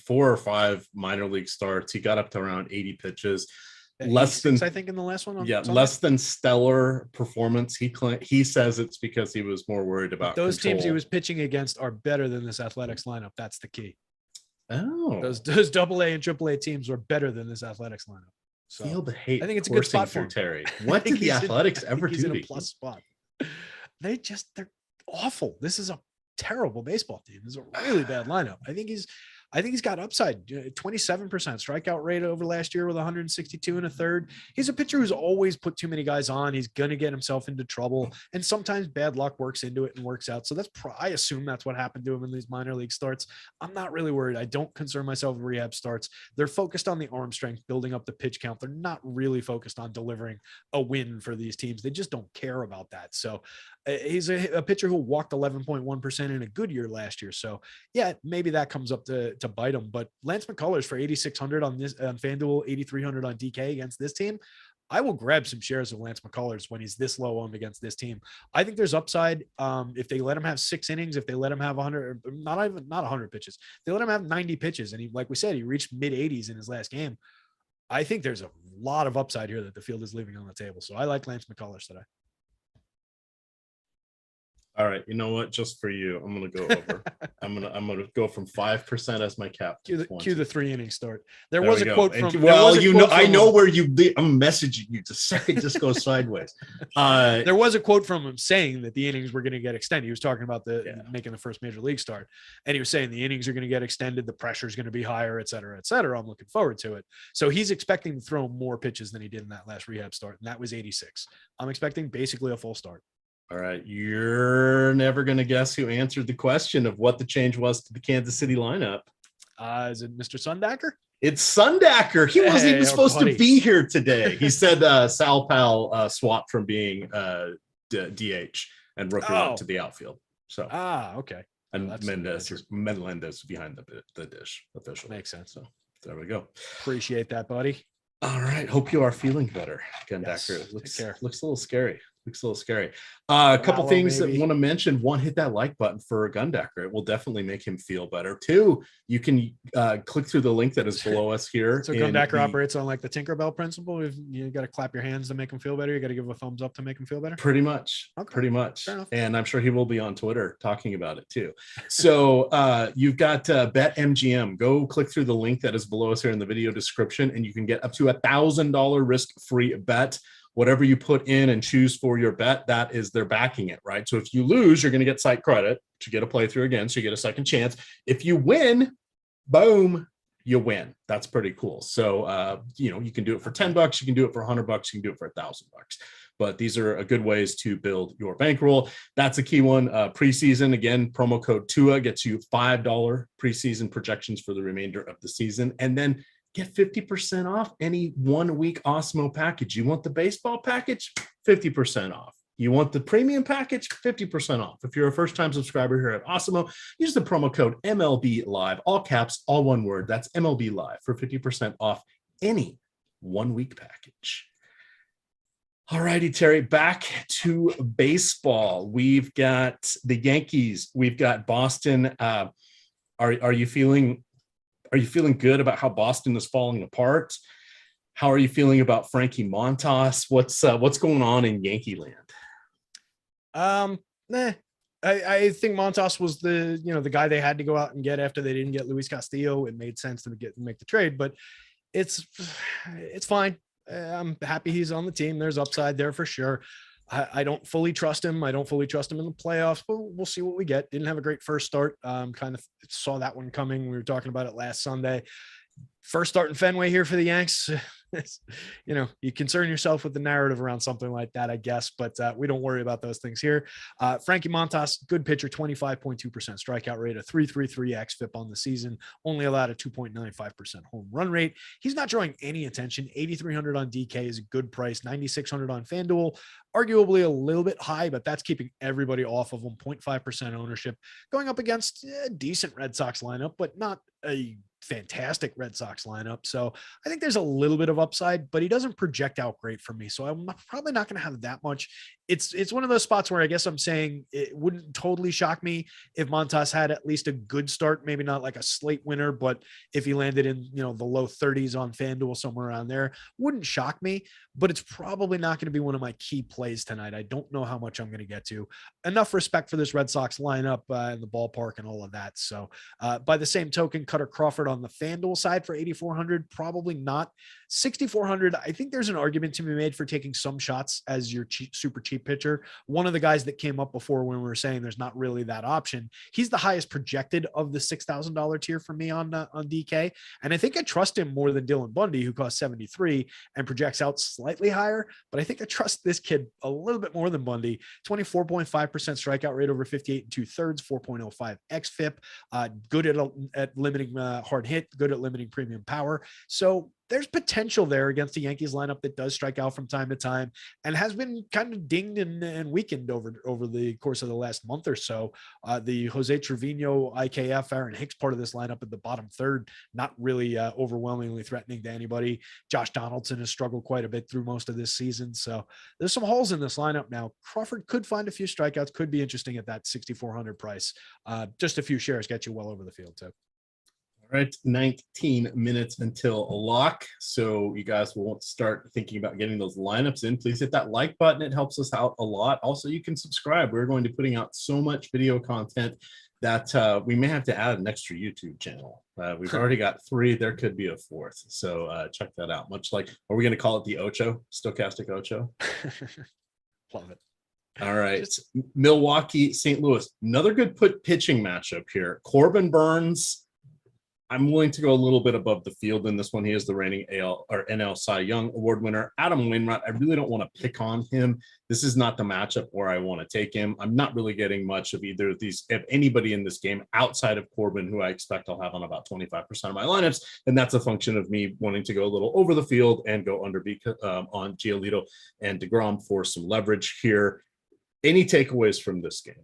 or 5 minor league starts. He got up to around 80 pitches. Less than, I think, in the last one. Less than stellar performance. He says it's because he was more worried about those control. teams he was pitching against are better than this Athletics lineup. That's the key. Oh, those AA and AAA teams are better than this Athletics lineup. So feel the hate. I think it's a good spot for him. Terry. What did the Athletics ever do? He's in a plus spot. They're awful. This is a terrible baseball team. This is a really bad lineup. I think he's got upside. 27% strikeout rate over last year with 162 1/3. He's a pitcher who's always put too many guys on. He's going to get himself into trouble, and sometimes bad luck works into it and works out. So I assume that's what happened to him in these minor league starts. I'm not really worried. I don't concern myself with rehab starts. They're focused on the arm strength, building up the pitch count. They're not really focused on delivering a win for these teams. They just don't care about that. So he's a pitcher who walked 11.1% in a good year last year. So yeah, maybe that comes up to bite him. But Lance McCullers for 8,600 on FanDuel, 8,300 on DK against this team. I will grab some shares of Lance McCullers when he's this low owned against this team. I think there's upside if they let him have 6 innings, if they let him have 100, not 100 pitches. They let him have 90 pitches, and like we said, he reached mid 80s in his last game. I think there's a lot of upside here that the field is leaving on the table. So I like Lance McCullers today. All right, you know what? Just for you, I'm gonna go over. I'm gonna go from 5% as my cap. Cue the 3 inning start. There was a quote from. I know where you. I'm messaging you. Just go sideways. There was a quote from him saying that the innings were going to get extended. He was talking about making the first major league start, and he was saying the innings are going to get extended. The pressure is going to be higher, et cetera, et cetera. I'm looking forward to it. So he's expecting to throw more pitches than he did in that last rehab start, and that was 86. I'm expecting basically a full start. All right, you're never going to guess who answered the question of what the change was to the Kansas City lineup. Is it Mr. Sundacker? It's Sundacker. He wasn't even supposed to be here today. He said Sal Pal swapped from being DH and Rooker went to the outfield. So okay. And Menendez behind the dish officially. Makes sense. So there we go. Appreciate that, buddy. All right. Hope you are feeling better. Gundacker. Yes. Looks a little scary. Looks a little scary. A couple Wallow, things maybe. that want to mention. One, hit that like button for a gun decker. It will definitely make him feel better. Two, you can click through the link that is below us here. So Gundacker operates on like the Tinkerbell principle. If you got to clap your hands to make him feel better, you got to give a thumbs up to make him feel better. Pretty much. Okay. Pretty much. Fair enough. And I'm sure he will be on Twitter talking about it too. So you've got BetMGM. Go click through the link that is below us here in the video description, and you can get up to $1,000 risk-free bet. Whatever you put in and choose for your bet, that is they're backing it, right? So if you lose, you're going to get site credit to get a playthrough again. So you get a second chance. If you win, boom, you win. That's pretty cool. So, you can do it for $10. You can do it for $100. You can do it for $1,000. But these are good ways to build your bankroll. That's a key one. Preseason, again, promo code TUA gets you $5 preseason projections for the remainder of the season. And then get 50% off any 1 week Osmo package. You want the baseball package? 50% off. You want the premium package? 50% off. If you're a first-time subscriber here at Osmo, use the promo code MLB Live, all caps, all one word. That's MLB Live for 50% off any 1 week package. All righty, Terry, back to baseball. We've got the Yankees. We've got Boston. Are you feeling good about how Boston is falling apart? How are you feeling about Frankie Montas? What's going on in Yankee land? I think Montas was the guy they had to go out and get after they didn't get Luis Castillo. It made sense to make the trade, but it's fine. I'm happy he's on the team. There's upside there for sure. I don't fully trust him. I don't fully trust him in the playoffs, but we'll see what we get. Didn't have a great first start. Kind of saw that one coming. We were talking about it last Sunday. First start in Fenway here for the Yanks. You concern yourself with the narrative around something like that, I guess, but we don't worry about those things here. Frankie Montas, good pitcher, 25.2% strikeout rate, a 3.33 xFIP on the season, only allowed a 2.95% home run rate. He's not drawing any attention. 8,300 on DK is a good price. 9,600 on FanDuel, arguably a little bit high, but that's keeping everybody off of him. 0.5% ownership, going up against a decent Red Sox lineup, but not a fantastic Red Sox lineup. So I think there's a little bit of upside, but he doesn't project out great for me. So I'm probably not going to have that much. It's one of those spots where I guess I'm saying it wouldn't totally shock me if Montas had at least a good start, maybe not like a slate winner, but if he landed in, the low 30s on FanDuel, somewhere around there, wouldn't shock me, but it's probably not going to be one of my key plays tonight. I don't know how much I'm going to get to. Enough respect for this Red Sox lineup in the ballpark and all of that. So by the same token, Cutter Crawford on the FanDuel side for 8,400, probably not. 6,400, I think there's an argument to be made for taking some shots as your super cheap pitcher. One of the guys that came up before when we were saying there's not really that option, he's the highest projected of the $6,000 tier for me on DK. And I think I trust him more than Dylan Bundy, who costs 73 and projects out slightly higher. But I think I trust this kid a little bit more than Bundy. 24.5% strikeout rate over 58 2/3, 4.05 xFIP, good at limiting hard hit, good at limiting premium power. So there's potential there against the Yankees lineup that does strike out from time to time and has been kind of dinged and weakened over the course of the last month or so. The Jose Trevino, IKF, Aaron Hicks part of this lineup at the bottom third, not really overwhelmingly threatening to anybody. Josh Donaldson has struggled quite a bit through most of this season. So there's some holes in this lineup now. Crawford could find a few strikeouts, could be interesting at that 6,400 price. Just a few shares get you well over the field too. All right, 19 minutes until lock. So you guys will start thinking about getting those lineups in. Please hit that like button. It helps us out a lot. Also, you can subscribe. We're going to be putting out so much video content that we may have to add an extra YouTube channel. We've already got 3. There could be a 4th. So check that out. Much like, are we going to call it the Ocho? Stokastic Ocho? Love it. All right. Milwaukee, St. Louis. Another good pitching matchup here. Corbin Burns. I'm willing to go a little bit above the field in this one. He is the reigning NL Cy Young Award winner. Adam Wainwright, I really don't want to pick on him. This is not the matchup where I want to take him. I'm not really getting much of either of these, of anybody in this game outside of Corbin, who I expect I'll have on about 25% of my lineups. And that's a function of me wanting to go a little over the field and go under on Giolito and DeGrom for some leverage here. Any takeaways from this game?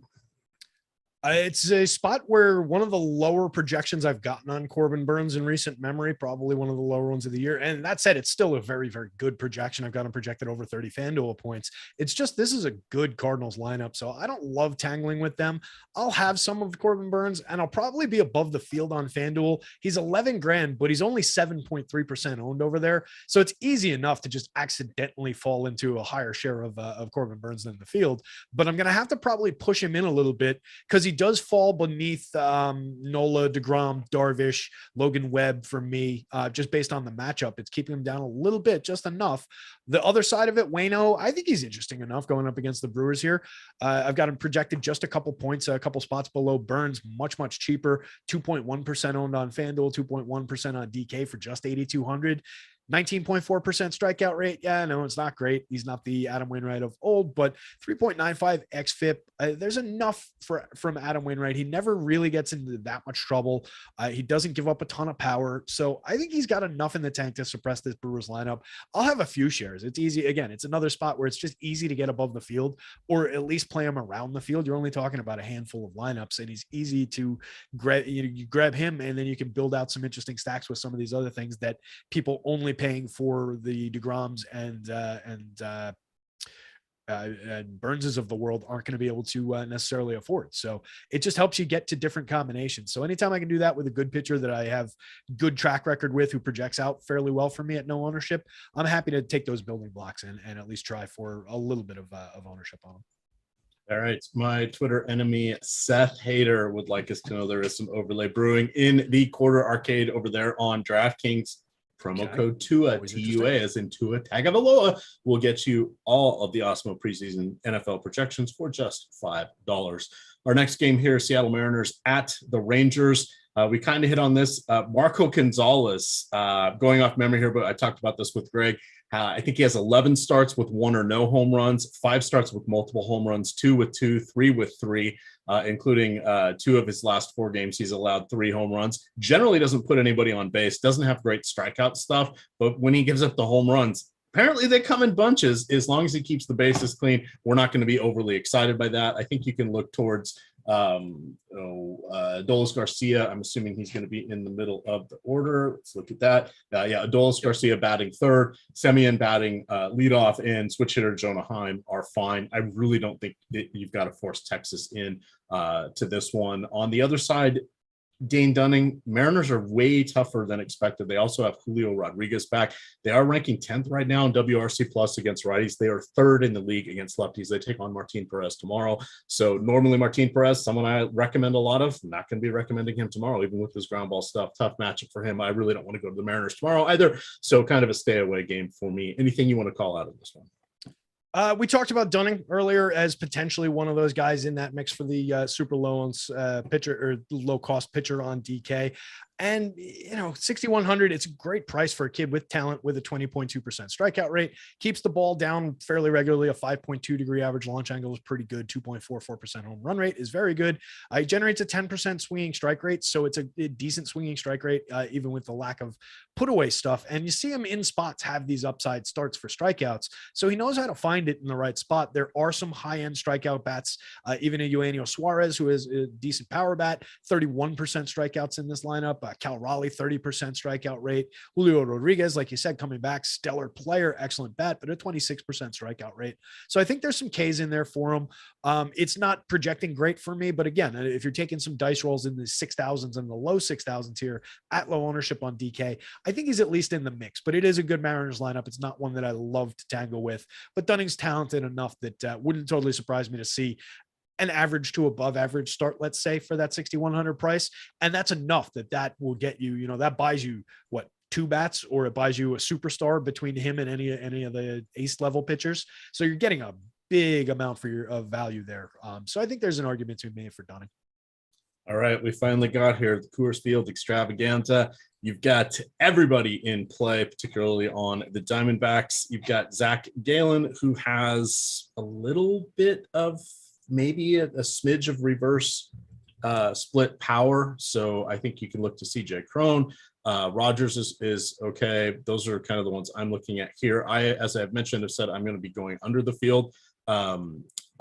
It's a spot where one of the lower projections I've gotten on Corbin Burns in recent memory, probably one of the lower ones of the year. And that said, it's still a very, very good projection. I've got him projected over 30 FanDuel points. It's just, this is a good Cardinals lineup. So I don't love tangling with them. I'll have some of Corbin Burns and I'll probably be above the field on FanDuel. He's 11 grand, but he's only 7.3% owned over there. So it's easy enough to just accidentally fall into a higher share of Corbin Burns than the field. But I'm going to have to probably push him in a little bit because he does fall beneath Nola, DeGrom, Darvish, Logan Webb for me, just based on the matchup. It's keeping him down a little bit, just enough. The other side of it, Waino, I think he's interesting enough going up against the Brewers here. I've got him projected just a couple points, a couple spots below Burns, much, much cheaper. 2.1% owned on FanDuel, 2.1% on DK for just 8,200. 19.4% strikeout rate. Yeah, no, it's not great. He's not the Adam Wainwright of old, but 3.95 xFIP. There's enough from Adam Wainwright. He never really gets into that much trouble. He doesn't give up a ton of power. So I think he's got enough in the tank to suppress this Brewers lineup. I'll have a few shares. It's easy. Again, it's another spot where it's just easy to get above the field or at least play him around the field. You're only talking about a handful of lineups and he's easy to grab. You grab him and then you can build out some interesting stacks with some of these other things that people only paying for the DeGroms and Burnses of the world aren't going to be able to necessarily afford. So it just helps you get to different combinations. So anytime I can do that with a good pitcher that I have good track record with, who projects out fairly well for me at no ownership, I'm happy to take those building blocks and at least try for a little bit of ownership on them. All right. My Twitter enemy, Seth Hader, would like us to know there is some overlay brewing in the quarter arcade over there on DraftKings. Promo code TUA, TUA, as in Tua Tagovailoa, will get you all of the Osmo preseason NFL projections for just $5. Our next game here, Seattle Mariners at the Rangers. We kind of hit on this. Marco Gonzalez, going off memory here, but I talked about this with Greg. I think he has 11 starts with 1 or no home runs, 5 starts with multiple home runs, 2 with 2, 3 with 3, including 2 of his last 4 games. He's allowed 3 home runs. Generally doesn't put anybody on base, doesn't have great strikeout stuff, but when he gives up the home runs, apparently they come in bunches. As long as he keeps the bases clean, we're not going to be overly excited by that. I think you can look towards Adolis Garcia. I'm assuming he's going to be in the middle of the order. Let's look at that. Adolis Garcia batting third, Semien batting leadoff, and switch hitter Jonah Heim are fine. I really don't think that you've got to force Texas in to this one. On the other side, Dane Dunning, Mariners are way tougher than expected. They also have Julio Rodriguez back. They are ranking 10th right now in WRC plus against righties. They are 3rd in the league against lefties. They take on Martin Perez tomorrow. So normally Martin Perez, someone I recommend a lot of, not going to be recommending him tomorrow, even with his ground ball stuff. Tough matchup for him. I really don't want to go to the Mariners tomorrow either. So kind of a stay away game for me. Anything you want to call out of this one? We talked about Dunning earlier as potentially one of those guys in that mix for the super low pitcher or low cost pitcher on DK. And, 6,100, it's a great price for a kid with talent with a 20.2% strikeout rate, keeps the ball down fairly regularly. A 5.2 degree average launch angle is pretty good. 2.44% home run rate is very good. It generates a 10% swinging strike rate. So it's a decent swinging strike rate, even with the lack of put away stuff. And you see him in spots have these upside starts for strikeouts. So he knows how to find it in the right spot. There are some high end strikeout bats, even a Eugenio Suarez, who has a decent power bat, 31% strikeouts in this lineup. Cal Raleigh, 30% strikeout rate. Julio Rodriguez, like you said, coming back, stellar player, excellent bat, but a 26% strikeout rate. So I think there's some Ks in there for him. It's not projecting great for me, but again, if you're taking some dice rolls in the 6,000s and the low 6,000s here at low ownership on DK, I think he's at least in the mix, but it is a good Mariners lineup. It's not one that I love to tangle with, but Dunning's talented enough that wouldn't totally surprise me to see an average to above average start, let's say, for that 6,100 price. And that's enough that will get you, that buys you what, 2 bats, or it buys you a superstar between him and any of the ace level pitchers. So you're getting a big amount for your value there. So I think there's an argument to be made for Dunning. All right, we finally got here, the Coors Field extravaganza. You've got everybody in play, particularly on the Diamondbacks. You've got Zach Gallen, who has a little bit of maybe a smidge of reverse split power. So I think you can look to CJ Cron. Rogers is okay. Those are kind of the ones I'm looking at here. As I've mentioned, have said I'm going to be going under the field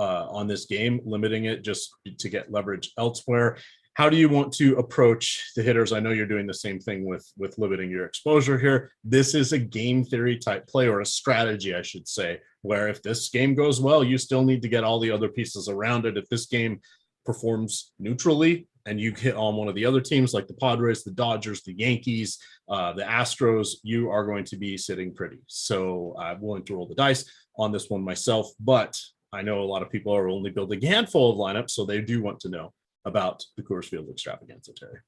on this game, limiting it just to get leverage elsewhere. How do you want to approach the hitters? I know you're doing the same thing with limiting your exposure here. This is a game theory type play, or a strategy, I should say, where if this game goes well, you still need to get all the other pieces around it. If this game performs neutrally and you hit on one of the other teams like the Padres, the Dodgers, the Yankees, the Astros, you are going to be sitting pretty. So I'm willing to roll the dice on this one myself, but I know a lot of people are only building a handful of lineups, so they do want to know about the Coors Field extravaganza, Terry.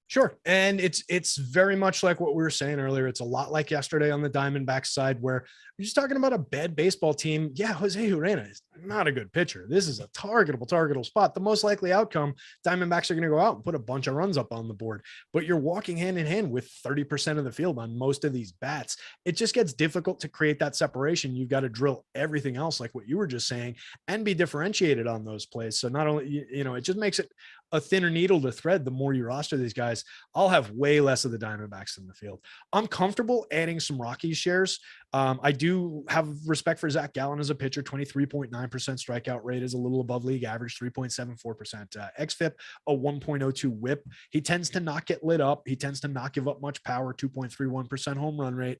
Sure. And it's very much like what we were saying earlier. It's a lot like yesterday on the Diamondbacks side, where you're just talking about a bad baseball team. Yeah, Jose Urena is not a good pitcher. This is a targetable spot. The most likely outcome, Diamondbacks are going to go out and put a bunch of runs up on the board, but you're walking hand in hand with 30% of the field on most of these bats. It just gets difficult to create that separation. You've got to drill everything else, like what you were just saying, and be differentiated on those plays. So not only, it just makes it a thinner needle to thread the more you roster these guys. I'll have way less of the Diamondbacks in the field. I'm comfortable adding some Rockies shares. I do have respect for Zach Gallen as a pitcher. 23.9% strikeout rate is a little above league average, 3.74% xFIP, a 1.02 whip. He tends to not get lit up. He tends to not give up much power, 2.31% home run rate.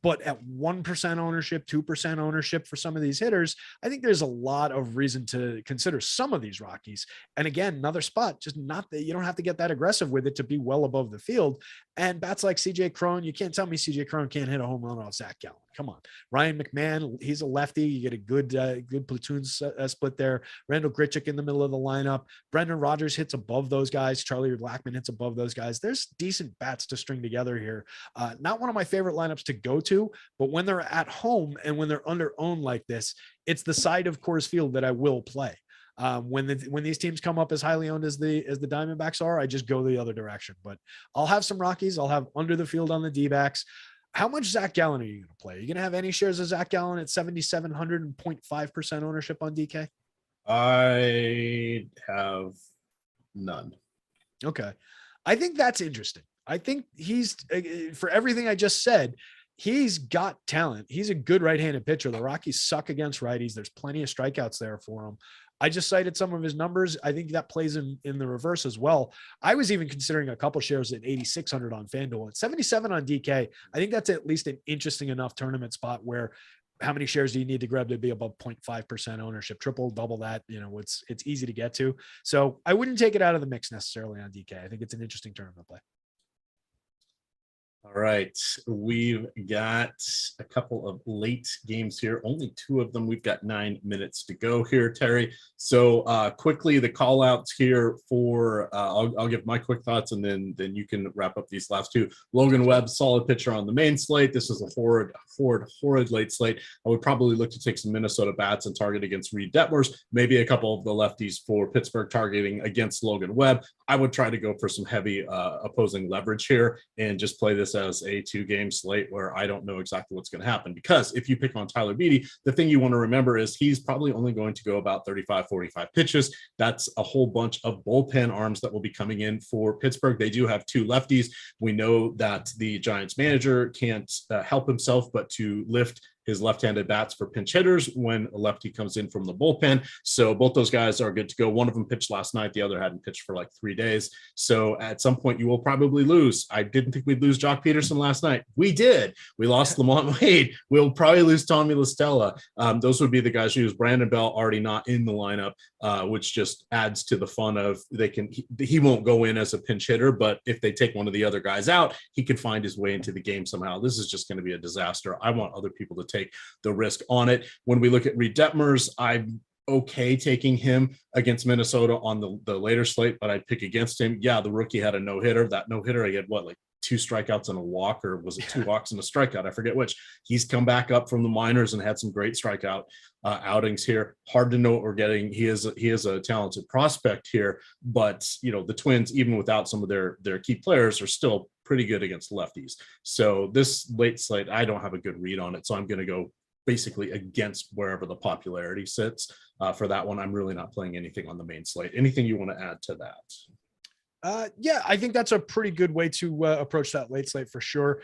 But at 1% ownership, 2% ownership for some of these hitters, I think there's a lot of reason to consider some of these Rockies. And again, another spot, just not that you don't have to get that aggressive with it to be well above the field. And bats like CJ Cron, you can't tell me CJ Cron can't hit a home run off Zach Gallen. Come on. Ryan McMahon, he's a lefty. You get a good platoon split there. Randall Grichuk in the middle of the lineup. Brendan Rodgers hits above those guys. Charlie Blackmon hits above those guys. There's decent bats to string together here. Not one of my favorite lineups to go to, but when they're at home and when they're under owned like this, it's the side of Coors Field that I will play. When these teams come up as highly owned as the Diamondbacks are, I just go the other direction. But I'll have some Rockies. I'll have under the field on the D-backs. How much Zach Gallen are you going to play? Are you going to have any shares of Zach Gallen at 7,700 and 0.5% ownership on DK? I have none. Okay. I think that's interesting. I think he's, for everything I just said, he's got talent. He's a good right-handed pitcher. The Rockies suck against righties. There's plenty of strikeouts there for him. I just cited some of his numbers. I think that plays in the reverse as well. I was even considering a couple shares at 8,600 on FanDuel. At 77 on DK, I think that's at least an interesting enough tournament spot where how many shares do you need to grab to be above 0.5% ownership? Triple, double that, it's easy to get to. So I wouldn't take it out of the mix necessarily on DK. I think it's an interesting tournament play. All right, we've got a couple of late games here, only two of them. We've got 9 minutes to go here, Terry. So quickly, the call outs here for, I'll give my quick thoughts and then you can wrap up these last two. Logan Webb, solid pitcher on the main slate. This is a horrid late slate. I would probably look to take some Minnesota bats and target against Reed Detmers, maybe a couple of the lefties for Pittsburgh targeting against Logan Webb. I would try to go for some heavy opposing leverage here and just play this as a 2-game slate where I don't know exactly what's going to happen. Because if you pick on Tyler Beede, the thing you want to remember is he's probably only going to go about 35, 45 pitches. That's a whole bunch of bullpen arms that will be coming in for Pittsburgh. They do have 2 lefties. We know that the Giants manager can't help himself but to lift his left-handed bats for pinch hitters when a lefty comes in from the bullpen. So both those guys are good to go. One of them pitched last night. The other hadn't pitched for like 3 days. So at some point you will probably lose. I didn't think we'd lose Jock Peterson last night. We did. We lost Lamont Wade. We'll probably lose Tommy La Stella. Those would be the guys who use. Brandon Bell already not in the lineup, which just adds to the fun of he won't go in as a pinch hitter, but if they take one of the other guys out, he could find his way into the game somehow. This is just going to be a disaster. I want other people to take the risk on it. When we look at Reed Detmers, I'm okay taking him against Minnesota on the later slate, but I'd pick against him. Yeah, the rookie had a no-hitter. That no-hitter, he had like 2 strikeouts and a walk, or was it 2 walks and a strikeout? I forget which. He's come back up from the minors and had some great strikeout outings here. Hard to know what we're getting. He is a talented prospect here, but the Twins, even without some of their key players, are still pretty good against lefties. So this late slate, I don't have a good read on it. So I'm going to go basically against wherever the popularity sits for that one. I'm really not playing anything on the main slate. Anything you want to add to that? Yeah, I think that's a pretty good way to approach that late slate for sure.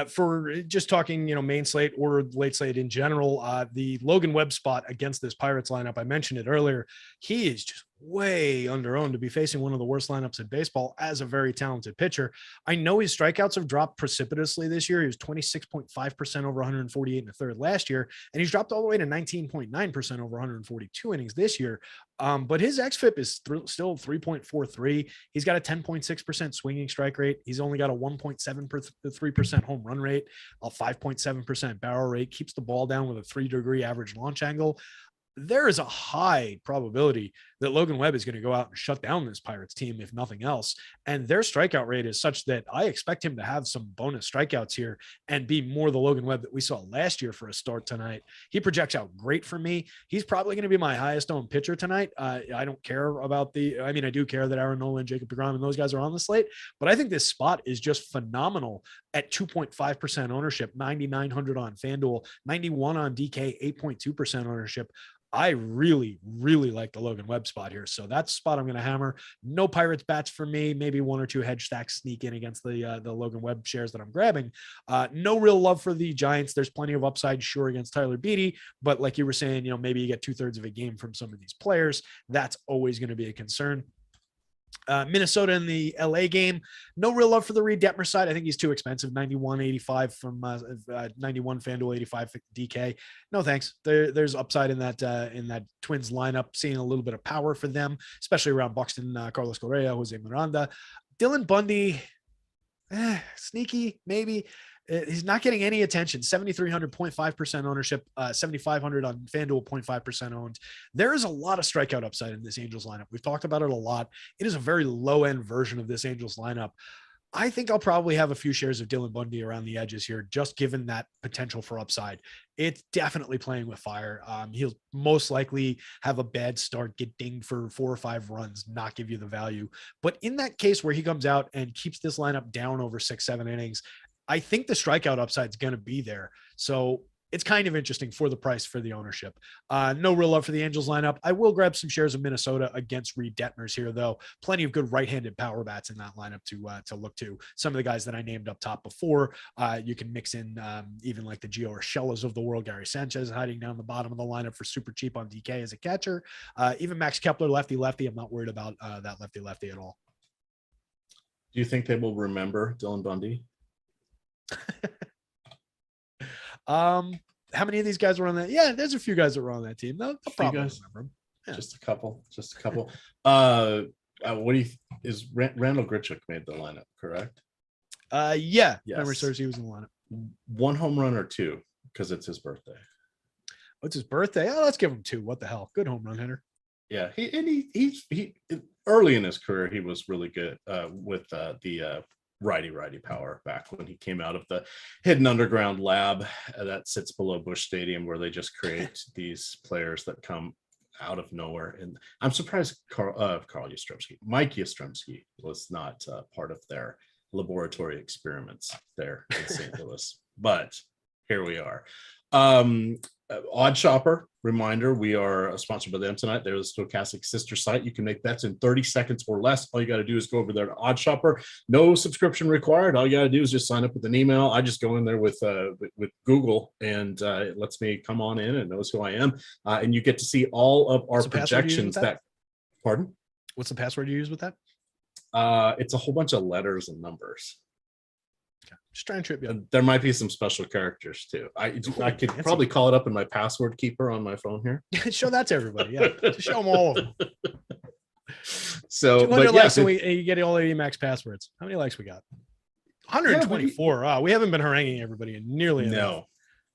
For just talking, main slate or late slate in general, the Logan Webb spot against this Pirates lineup, I mentioned it earlier. He is just way under-owned to be facing one of the worst lineups in baseball as a very talented pitcher. I know his strikeouts have dropped precipitously this year. He was 26.5% over 148 and a third last year, and he's dropped all the way to 19.9% over 142 innings this year. But his xFIP is still 3.43. He's got a 10.6% swinging strike rate. He's only got a 1.73% home run rate, a 5.7% barrel rate, keeps the ball down with a 3-degree average launch angle. There is a high probability that Logan Webb is going to go out and shut down this Pirates team, if nothing else. And their strikeout rate is such that I expect him to have some bonus strikeouts here and be more the Logan Webb that we saw last year for a start tonight. He projects out great for me. He's probably going to be my highest owned pitcher tonight. I don't care about I do care that Aaron Nola and Jacob deGrom and those guys are on the slate, but I think this spot is just phenomenal at 2.5% ownership, 9,900 on FanDuel, 91 on DK, 8.2% ownership. I really, really like the Logan Webb spot here. So that's the spot I'm going to hammer. No Pirates bats for me. Maybe one or two hedge stacks sneak in against the Logan Webb shares that I'm grabbing. No real love for the Giants. There's plenty of upside, sure, against Tyler Beede. But like you were saying, maybe you get 2/3 of a game from some of these players. That's always going to be a concern. Minnesota in the LA game, no real love for the Reed Detmer side. I think he's too expensive. 91.85 from 91 FanDuel, 85 DK. No thanks. There's upside in that Twins lineup. Seeing a little bit of power for them, especially around Buxton, Carlos Correa, Jose Miranda, Dylan Bundy. Sneaky maybe. He's not getting any attention. 7,300, 0.5% ownership, 7,500 on FanDuel, 0.5% owned. There is a lot of strikeout upside in this Angels lineup. We've talked about it a lot. It is a very low end version of this Angels lineup. I think I'll probably have a few shares of Dylan Bundy around the edges here, just given that potential for upside. It's definitely playing with fire. He'll most likely have a bad start, get dinged for 4 or 5 runs, not give you the value. But in that case where he comes out and keeps this lineup down over 6-7 innings, I think the strikeout upside is going to be there. So it's kind of interesting for the price for the ownership. No real love for the Angels lineup. I will grab some shares of Minnesota against Reed Detmers here, though. Plenty of good right-handed power bats in that lineup to look to. Some of the guys that I named up top before, you can mix in even like the Gio Urshela's of the world. Gary Sanchez hiding down the bottom of the lineup for super cheap on DK as a catcher. Even Max Kepler, lefty-lefty. I'm not worried about that lefty-lefty at all. Do you think they will remember Dylan Bundy? How many of these guys were on that? Yeah, there's a few guys that were on that team. They'll probably remember them. Yeah. Just a couple. What do you is Randall Grichuk made the lineup, correct? Yeah. Yes. Memory serves, he was in the lineup. 1 home run or 2 because it's his birthday. What's his birthday? Oh, let's give him 2. What the hell? Good home run hitter. Yeah, he early in his career he was really good with the righty power back when he came out of the hidden underground lab that sits below Busch Stadium, where they just create these players that come out of nowhere. And I'm surprised Mike Yastrzemski was not part of their laboratory experiments there in St. Louis, but here we are. Odd Shopper, reminder, we are sponsored by them tonight. They're the Stokastic sister site. You can make bets in 30 seconds or less. All you got to do is go over there to Odd Shopper. No subscription required. All you got to do is just sign up with an email. I just go in there with Google, and it lets me come on in and knows who I am. And you get to see all of our projections. Pardon? What's the password you use with that? It's a whole bunch of letters and numbers. Okay. Just trying to trip you. There might be some special characters too. I could probably call it up in my password keeper on my phone here. Show that to everybody. Yeah, just show them all of them. So, 200 likes and you get all 80 max passwords. How many likes we got? 124. We haven't been haranguing everybody in nearly enough.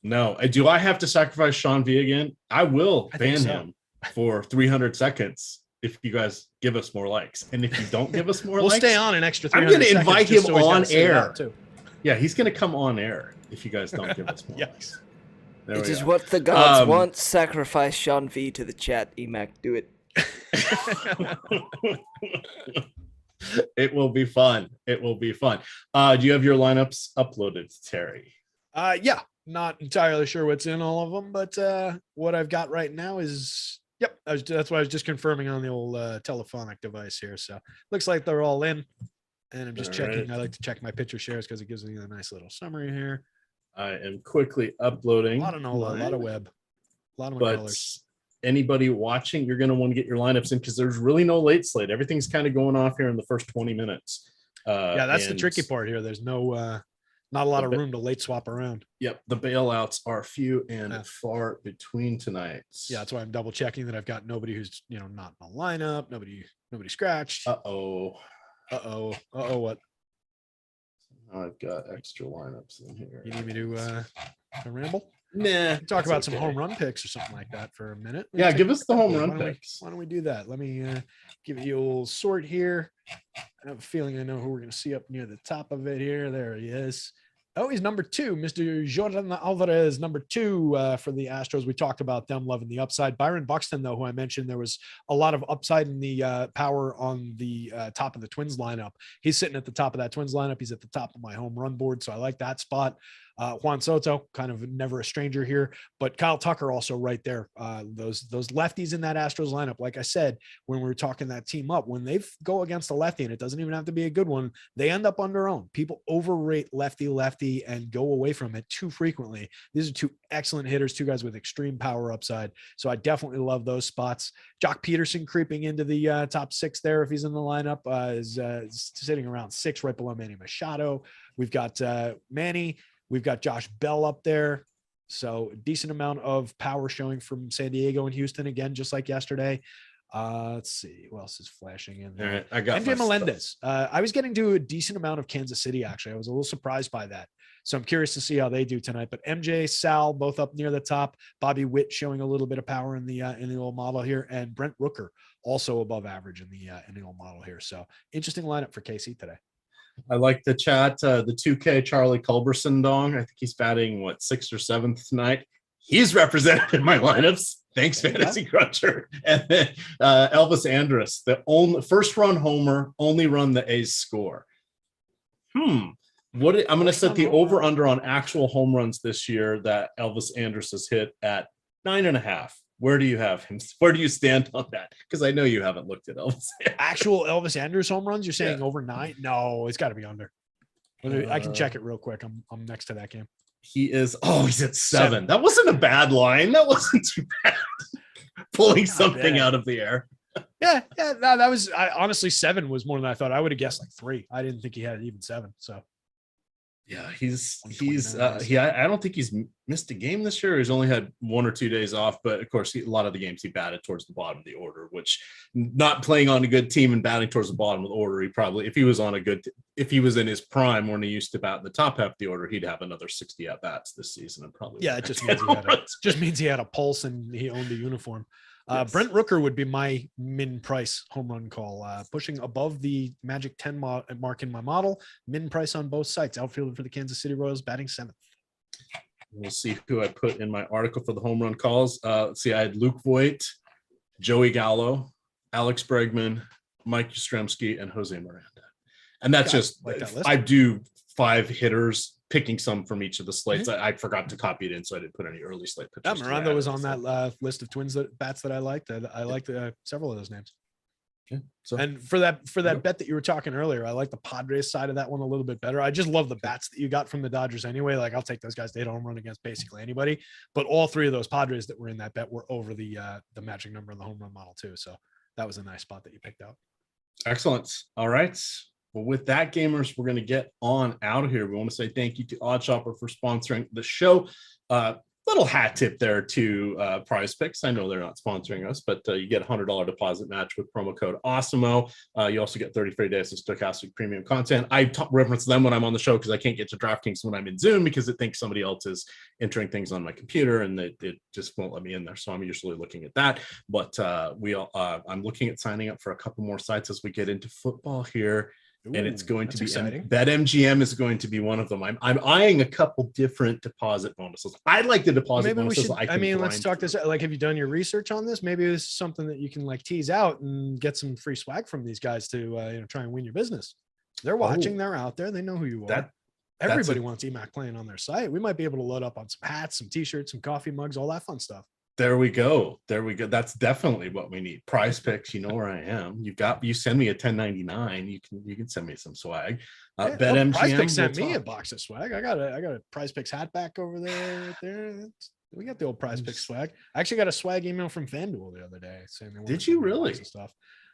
No. Do I have to sacrifice Sean V again? I will ban him for 300 seconds. If you guys give us more likes, and if you don't give us more we'll likes, stay on an extra 300 I'm going to invite him on air too. Yeah, he's going to come on air if you guys don't give us more likes. It is what the gods want. Sacrifice Sean V to the chat. EMAC, do it. It will be fun. Do you have your lineups uploaded, Terry? Yeah, not entirely sure what's in all of them, but what I've got right now is Yep, that's why I was just confirming on the old telephonic device here. So looks like they're all in, and I'm just checking. Right. I like to check my picture shares because it gives me a nice little summary here. I am quickly uploading. A lot of NOLA, a lot of web, a lot of but McCullers. Anybody watching, you're going to want to get your lineups in because there's really no late slate. Everything's kind of going off here in the first 20 minutes. Yeah, that's the tricky part here. There's no, not a lot of room to late swap around. Yep, the bailouts are few and far between tonight. Yeah, that's why I'm double checking that I've got nobody who's not in the lineup. Nobody scratched. What? I've got extra lineups in here. You need me to ramble? Nah. Talk about some home run picks or something like that for a minute. Yeah, give us the home run picks. Why don't we do that? Let me give you a little sort here. I have a feeling I know who we're going to see up near the top of it here. There he is. Oh, he's number 2, Mr. Jordan Alvarez, number 2 for the Astros. We talked about them loving the upside. Byron Buxton, though, who I mentioned, there was a lot of upside in the power on the top of the Twins lineup. He's sitting at the top of that Twins lineup. He's at the top of my home run board, so I like that spot. Juan Soto, kind of never a stranger here, but Kyle Tucker also right there. Those lefties in that Astros lineup, like I said, when we were talking that team up, when they go against a lefty, and it doesn't even have to be a good one, they end up on their own. People overrate lefty and go away from it too frequently. These are 2 excellent hitters, 2 guys with extreme power upside. So I definitely love those spots. Jock Peterson creeping into the top 6 there if he's in the lineup, is sitting around 6 right below Manny Machado. We've got Manny. We've got Josh Bell up there. So decent amount of power showing from San Diego and Houston again, just like yesterday. Let's see who else is flashing in there. All right, I got MJ Melendez. I was getting to a decent amount of Kansas City, actually. I was a little surprised by that. So I'm curious to see how they do tonight. But MJ, Sal, both up near the top. Bobby Witt showing a little bit of power in the old model here. And Brent Rooker also above average in the old model here. So interesting lineup for KC today. I like the chat. The 2K Charlie Culberson dong. I think he's batting 6th or 7th tonight. He's represented in my lineups. Thanks, Fantasy Cruncher. And then Elvis Andrus, the only first run homer, only run the A's score. I'm going to set the over under on actual home runs this year that Elvis Andrus has hit at 9.5. Where do you have him? Where do you stand on that? Because I know you haven't looked at Elvis. Actual Elvis Andrus home runs? You're saying over 9? No, it's got to be under. I can check it real quick. I'm next to that game. He is. Oh, he's at 7. That wasn't a bad line. That wasn't too bad. Pulling something out of the air. Yeah. No, that was honestly 7 was more than I thought. I would have guessed 3. I didn't think he had even 7. So. Yeah, I don't think he's missed a game this year. He's only had 1 or 2 days off, but of course, a lot of the games he batted towards the bottom of the order, which not playing on a good team and batting towards the bottom of the order, he probably, if he was in his prime when he used to bat in the top half of the order, he'd have another 60 at bats this season and probably. Yeah, it just means he had a pulse and he owned a uniform. Yes. Brent Rooker would be my min price home run call, pushing above the magic 10 mark in my model. Min price on both sites. Outfielder for the Kansas City Royals, batting 7th. We'll see who I put in my article for the home run calls. Let's see. I had Luke Voigt, Joey Gallo, Alex Bregman, Mike Yastrzemski, and Jose Miranda. And that's I do 5 hitters, picking some from each of the slates. I forgot to copy it in, so I didn't put any early slate pictures. Yeah, Miranda was on that list of Twins bats that I liked. I liked several of those names. Okay. So, and for that bet that you were talking earlier, I like the Padres side of that one a little bit better. I just love the bats that you got from the Dodgers anyway. Like I'll take those guys. They don't run against basically anybody, but all 3 of those Padres that were in that bet were over the magic number in the home run model too. So that was a nice spot that you picked out. Excellent. All right. Well, with that, gamers, we're going to get on out of here. We want to say thank you to OddsShopper for sponsoring the show. Little hat tip there to Prize Picks. I know they're not sponsoring us, but you get a $100 deposit match with promo code AWESOMO. You also get 30 free days of Stokastic premium content. I reference them when I'm on the show because I can't get to DraftKings when I'm in Zoom because it thinks somebody else is entering things on my computer and it just won't let me in there. So I'm usually looking at that. But I'm looking at signing up for a couple more sites as we get into football here. And it's going to be exciting. BetMGM is going to be one of them. I'm eyeing a couple different deposit bonuses. I like the deposit bonuses. Let's talk this. Like, have you done your research on this? Maybe this is something that you can like tease out and get some free swag from these guys to try and win your business. They're watching. They're out there. They know who you are. Everybody wants EMAC playing on their site. We might be able to load up on some hats, some T-shirts, some coffee mugs, all that fun stuff. There we go. That's definitely what we need. Prize Picks. You know where I am. You send me a 1099. You can send me some swag. BetMGM. Prize Picks sent me a box of swag. I got a Prize Picks hat back over there. Right there. We got the old Prize Picks swag. I actually got a swag email from FanDuel the other day saying they did you really stuff.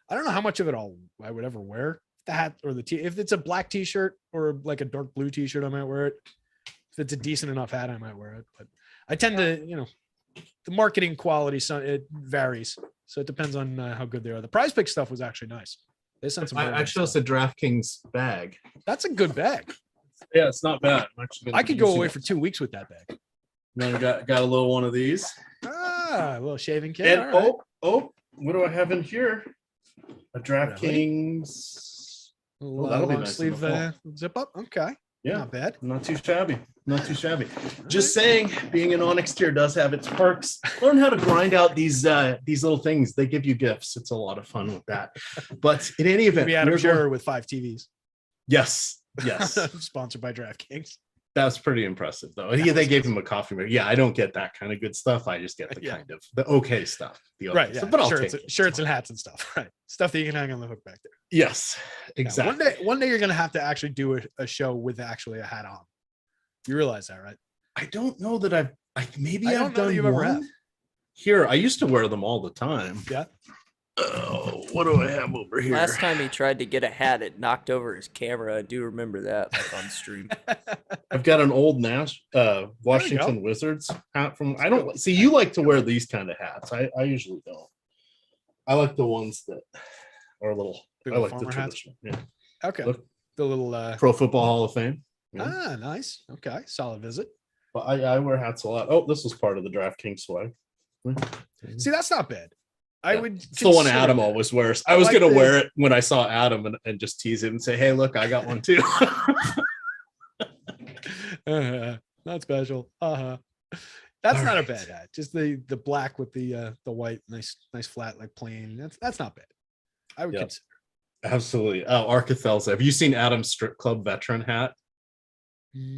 I don't know how much of it I would ever wear. The hat or the if it's a black t-shirt or like a dark blue t-shirt, I might wear it. If it's a decent enough hat, I might wear it. But I tend to, the marketing quality, it varies. So it depends on how good they are. The Prize Pick stuff was actually nice. They sent some. I chose a DraftKings bag. That's a good bag. Yeah, it's not bad. I could go away for 2 weeks with that bag. Then I got a little one of these. A little shaving kit. And what do I have in here? A DraftKings. That'll be nice sleeve zip up. Okay. Yeah, not bad. Not too shabby. Just saying, being an Onyx tier does have its perks. Learn how to grind out these little things. They give you gifts. It's a lot of fun with that. But in any event, we had a share with 5 TVs. Yes. Sponsored by DraftKings. That's pretty impressive, though. Yeah, they gave him a coffee maker. Yeah, I don't get that kind of good stuff. I just get the kind of the okay stuff. Right. Stuff, but I'll take shirts and hats and stuff. Right. Stuff that you can hang on the hook back there. Yes, exactly. Yeah, one day you're gonna have to actually do a show with actually a hat on. You realize that, right? I don't know that I've done you've ever had. Here, I used to wear them all the time. Yeah. Oh, what do I have over here? Last time he tried to get a hat, it knocked over his camera. I do remember that, like on stream. I've got an old Washington Wizards hat from. I don't see you like to wear these kind of hats. I usually don't. I like the ones that are a little. I like the traditional. Yeah. Okay. Look, the little Pro Football Hall of Fame. Yeah. Nice. Okay, solid visit. But I wear hats a lot. Oh, this was part of the DraftKings swag. See, that's not bad. I would. It's the one Adam always wears. I was gonna wear it when I saw Adam and just tease him and say, "Hey, look, I got one too." Not special. That's not a bad hat. Just the black with the white, nice flat, like plain. That's not bad. I would consider. Absolutely. Oh, Arcathel's. Have you seen Adam's strip club veteran hat?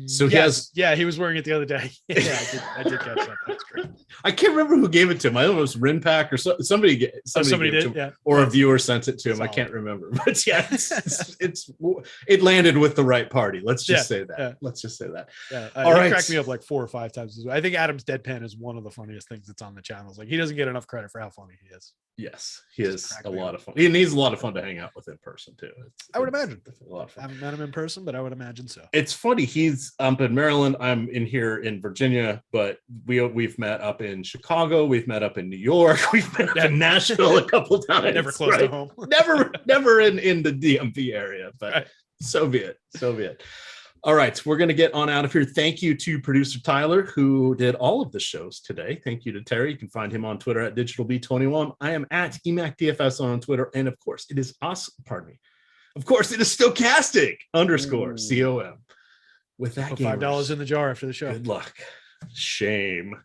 So he was wearing it the other day. Yeah, I did catch that. That's great. I can't remember who gave it to him. I don't know if it was Rinpack or somebody gave it to him, yeah. Or a viewer sent it to him. Solid. I can't remember, but yeah, it landed with the right party. Let's just say that. Yeah. Let's just say that. Yeah. All right. Cracked me up like 4 or 5 times. I think Adam's deadpan is one of the funniest things that's on the channels. Like he doesn't get enough credit for how funny he is. Yes, he is a lot of fun. He needs a lot of fun to hang out with in person too. I would imagine. A lot of fun. I haven't met him in person, but I would imagine so. It's funny. He's up in Maryland. I'm in here in Virginia, but we've met up in Chicago. We've met up in New York. We've met up in Nashville a couple times. Never close to home. never in the DMV area, but so be it. All right, we're going to get on out of here. Thank you to producer Tyler, who did all of the shows today. Thank you to Terry. You can find him on Twitter at DigitalB21. I am at EMACDFS on Twitter. And of course, it is us. Pardon me. Of course, it is Stokastic _COM. With that, $5 in the jar after the show. Good luck. Shame.